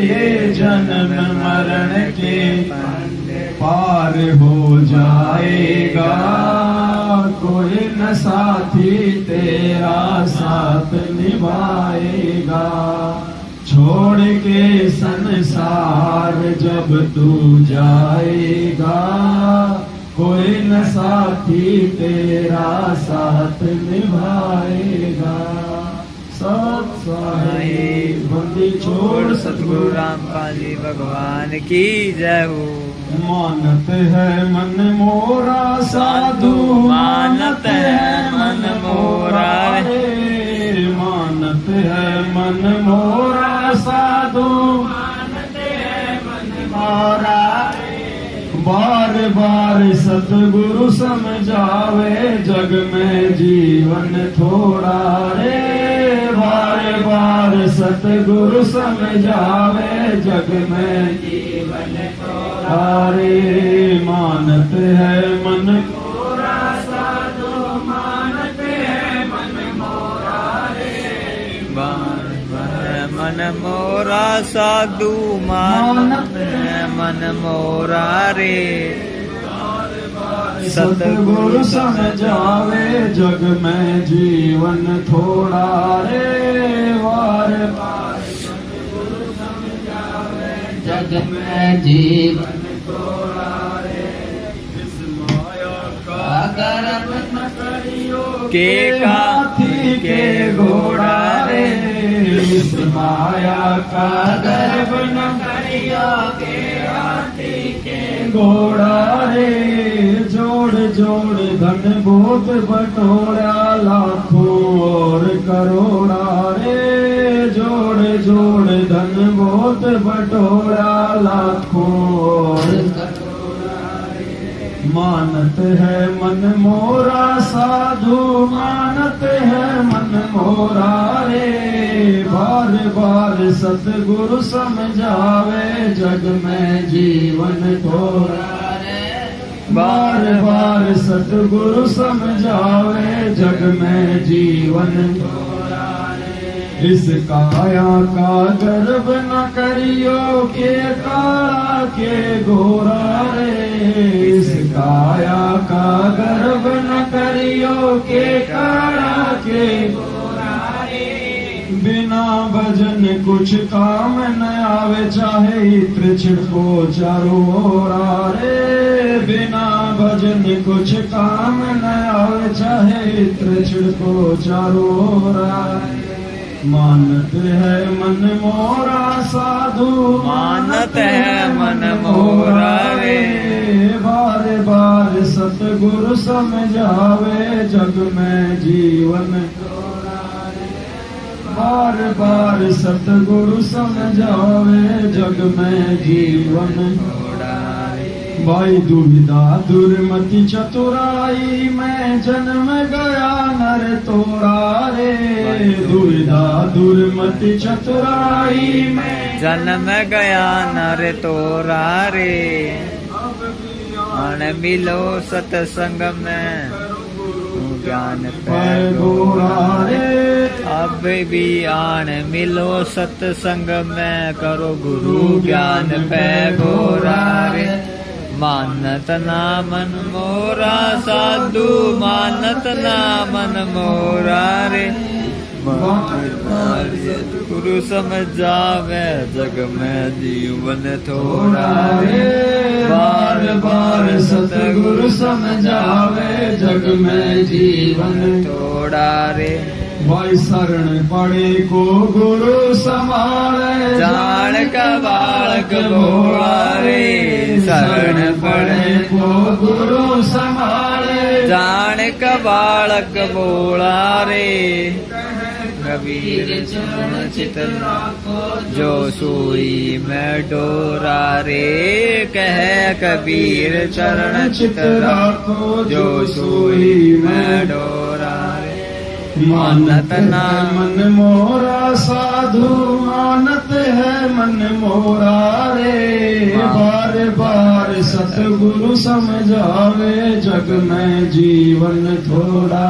ये जन्म मरण के फंदे पार हो जाएगा कोई न साथी तेरा साथ निभाएगा छोड़ के संसार जब तू जाएगा कोई न साथी तेरा साथ निभाएगा सब सहाय बंदी छोड़ सतगुरु रामपाल जी भगवान की जय हो मानत है मन मोरा साधु मानत है मन मोरा रे मानत है मन मोरा साधु मानत है मन मोरा बार बार सतगुरु समझावे जग में जीवन थोड़ा रे बार बार सतगुरु समझावे जग में जीवन थोड़ा रे मानत है मन मोरा साधु मानत है मन मोरा रे मन मोरा साधु मानत है मन मोरा रे सतगुरु समझावे जग में जीवन थोड़ा रे वार बार सतगुरु समझावे जग में जीवन थोड़ा रे इस माया का गर्भ न कर के हाथी के घोड़ा रे, इस माया का गर्व न करियो के हाथी के घोड़ा रे। जोड़ जोड़ धन बहुत बटोरा, लाखों और करोड़ा रे। जोड़ जोड़ धन बहुत बटोरा, लाखों और मानत है मन मोरा साधु, मानत है मन मोरा रे। बार बार सतगुरु समझावे, जग में जीवन थोड़ा रे। बार बार सतगुरु समझावे, जग में जीवन थोड़ा रे। इस काया का गर्व न करियो, के काला के गोरा रे। इस काया का गर्व न करियो, के काला के गोरा रे। बिना भजन कुछ काम न आवे, चाहे इत्र छिड़को चारों ओरा रे। बिना भजन कुछ काम न आवे, चाहे इत्र छिड़को चारों ओरा रे। मानत है मन मोरा साधु, मानत है मन मोरा रे। बार बार सतगुरु समझावे, जग में जीवन थोड़ा रे। बार बार सतगुरु समझावे, जग में जीवन थोड़ा रे। भाई दुविधा दुर्मति चतुराई में, जन्म गया नर तोरा रे। दुविधा दुर्मति चतुराई में, जन्म गया नर तोरा रे। अण मिलो सत्संग में, ज्ञान पै गोरा रे। अब भी आन मिलो सत्संग में, करो गुरु ज्ञान पै गोरा रे। मानत ना मन मोरा साधु, मानत ना मन मोरा रे। गुरु समझावे, जग में जीवन थोड़ा रे। बार बार सतगुरु समझावे, जग में जीवन थोड़ा रे। भाई शरण पड़े को गुरु संभाले, जान का बालक भोला रे। शरण पड़े को गुरु संभाले, जान का बालक भोला रे। कबीर चरण चित जो सोई में डोरा रे। कह कबीर चरण चित राखो, जो सोई में डोरा रे। मानत ना मन मोरा साधु, मानत है मन मोरा रे। बार बार सतगुरु समझावे, जग में जीवन थोड़ा।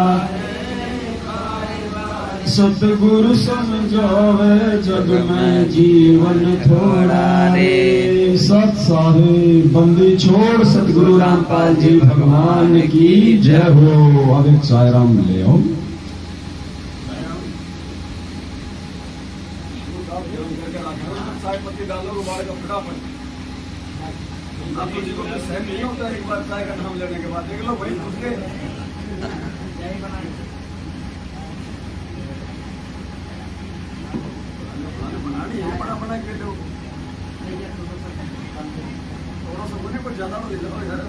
सतगुरु समझावे, जग में जीवन थोड़ा रे। सत सारे बंदी छोड़, सतगुरु रामपाल जी भगवान की जय हो। अब एक सायराम ले आओ। आपको जी को सहन नहीं होता, एक बार चाय का नाम लेने के बाद देख लो भाई उसके बनानी है, बड़ा के दो थोड़ा सा बोले, कुछ ज्यादा तो ले लो यार,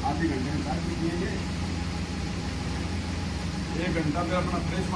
आधे घंटे में 1 घंटा में अपना फ्रेश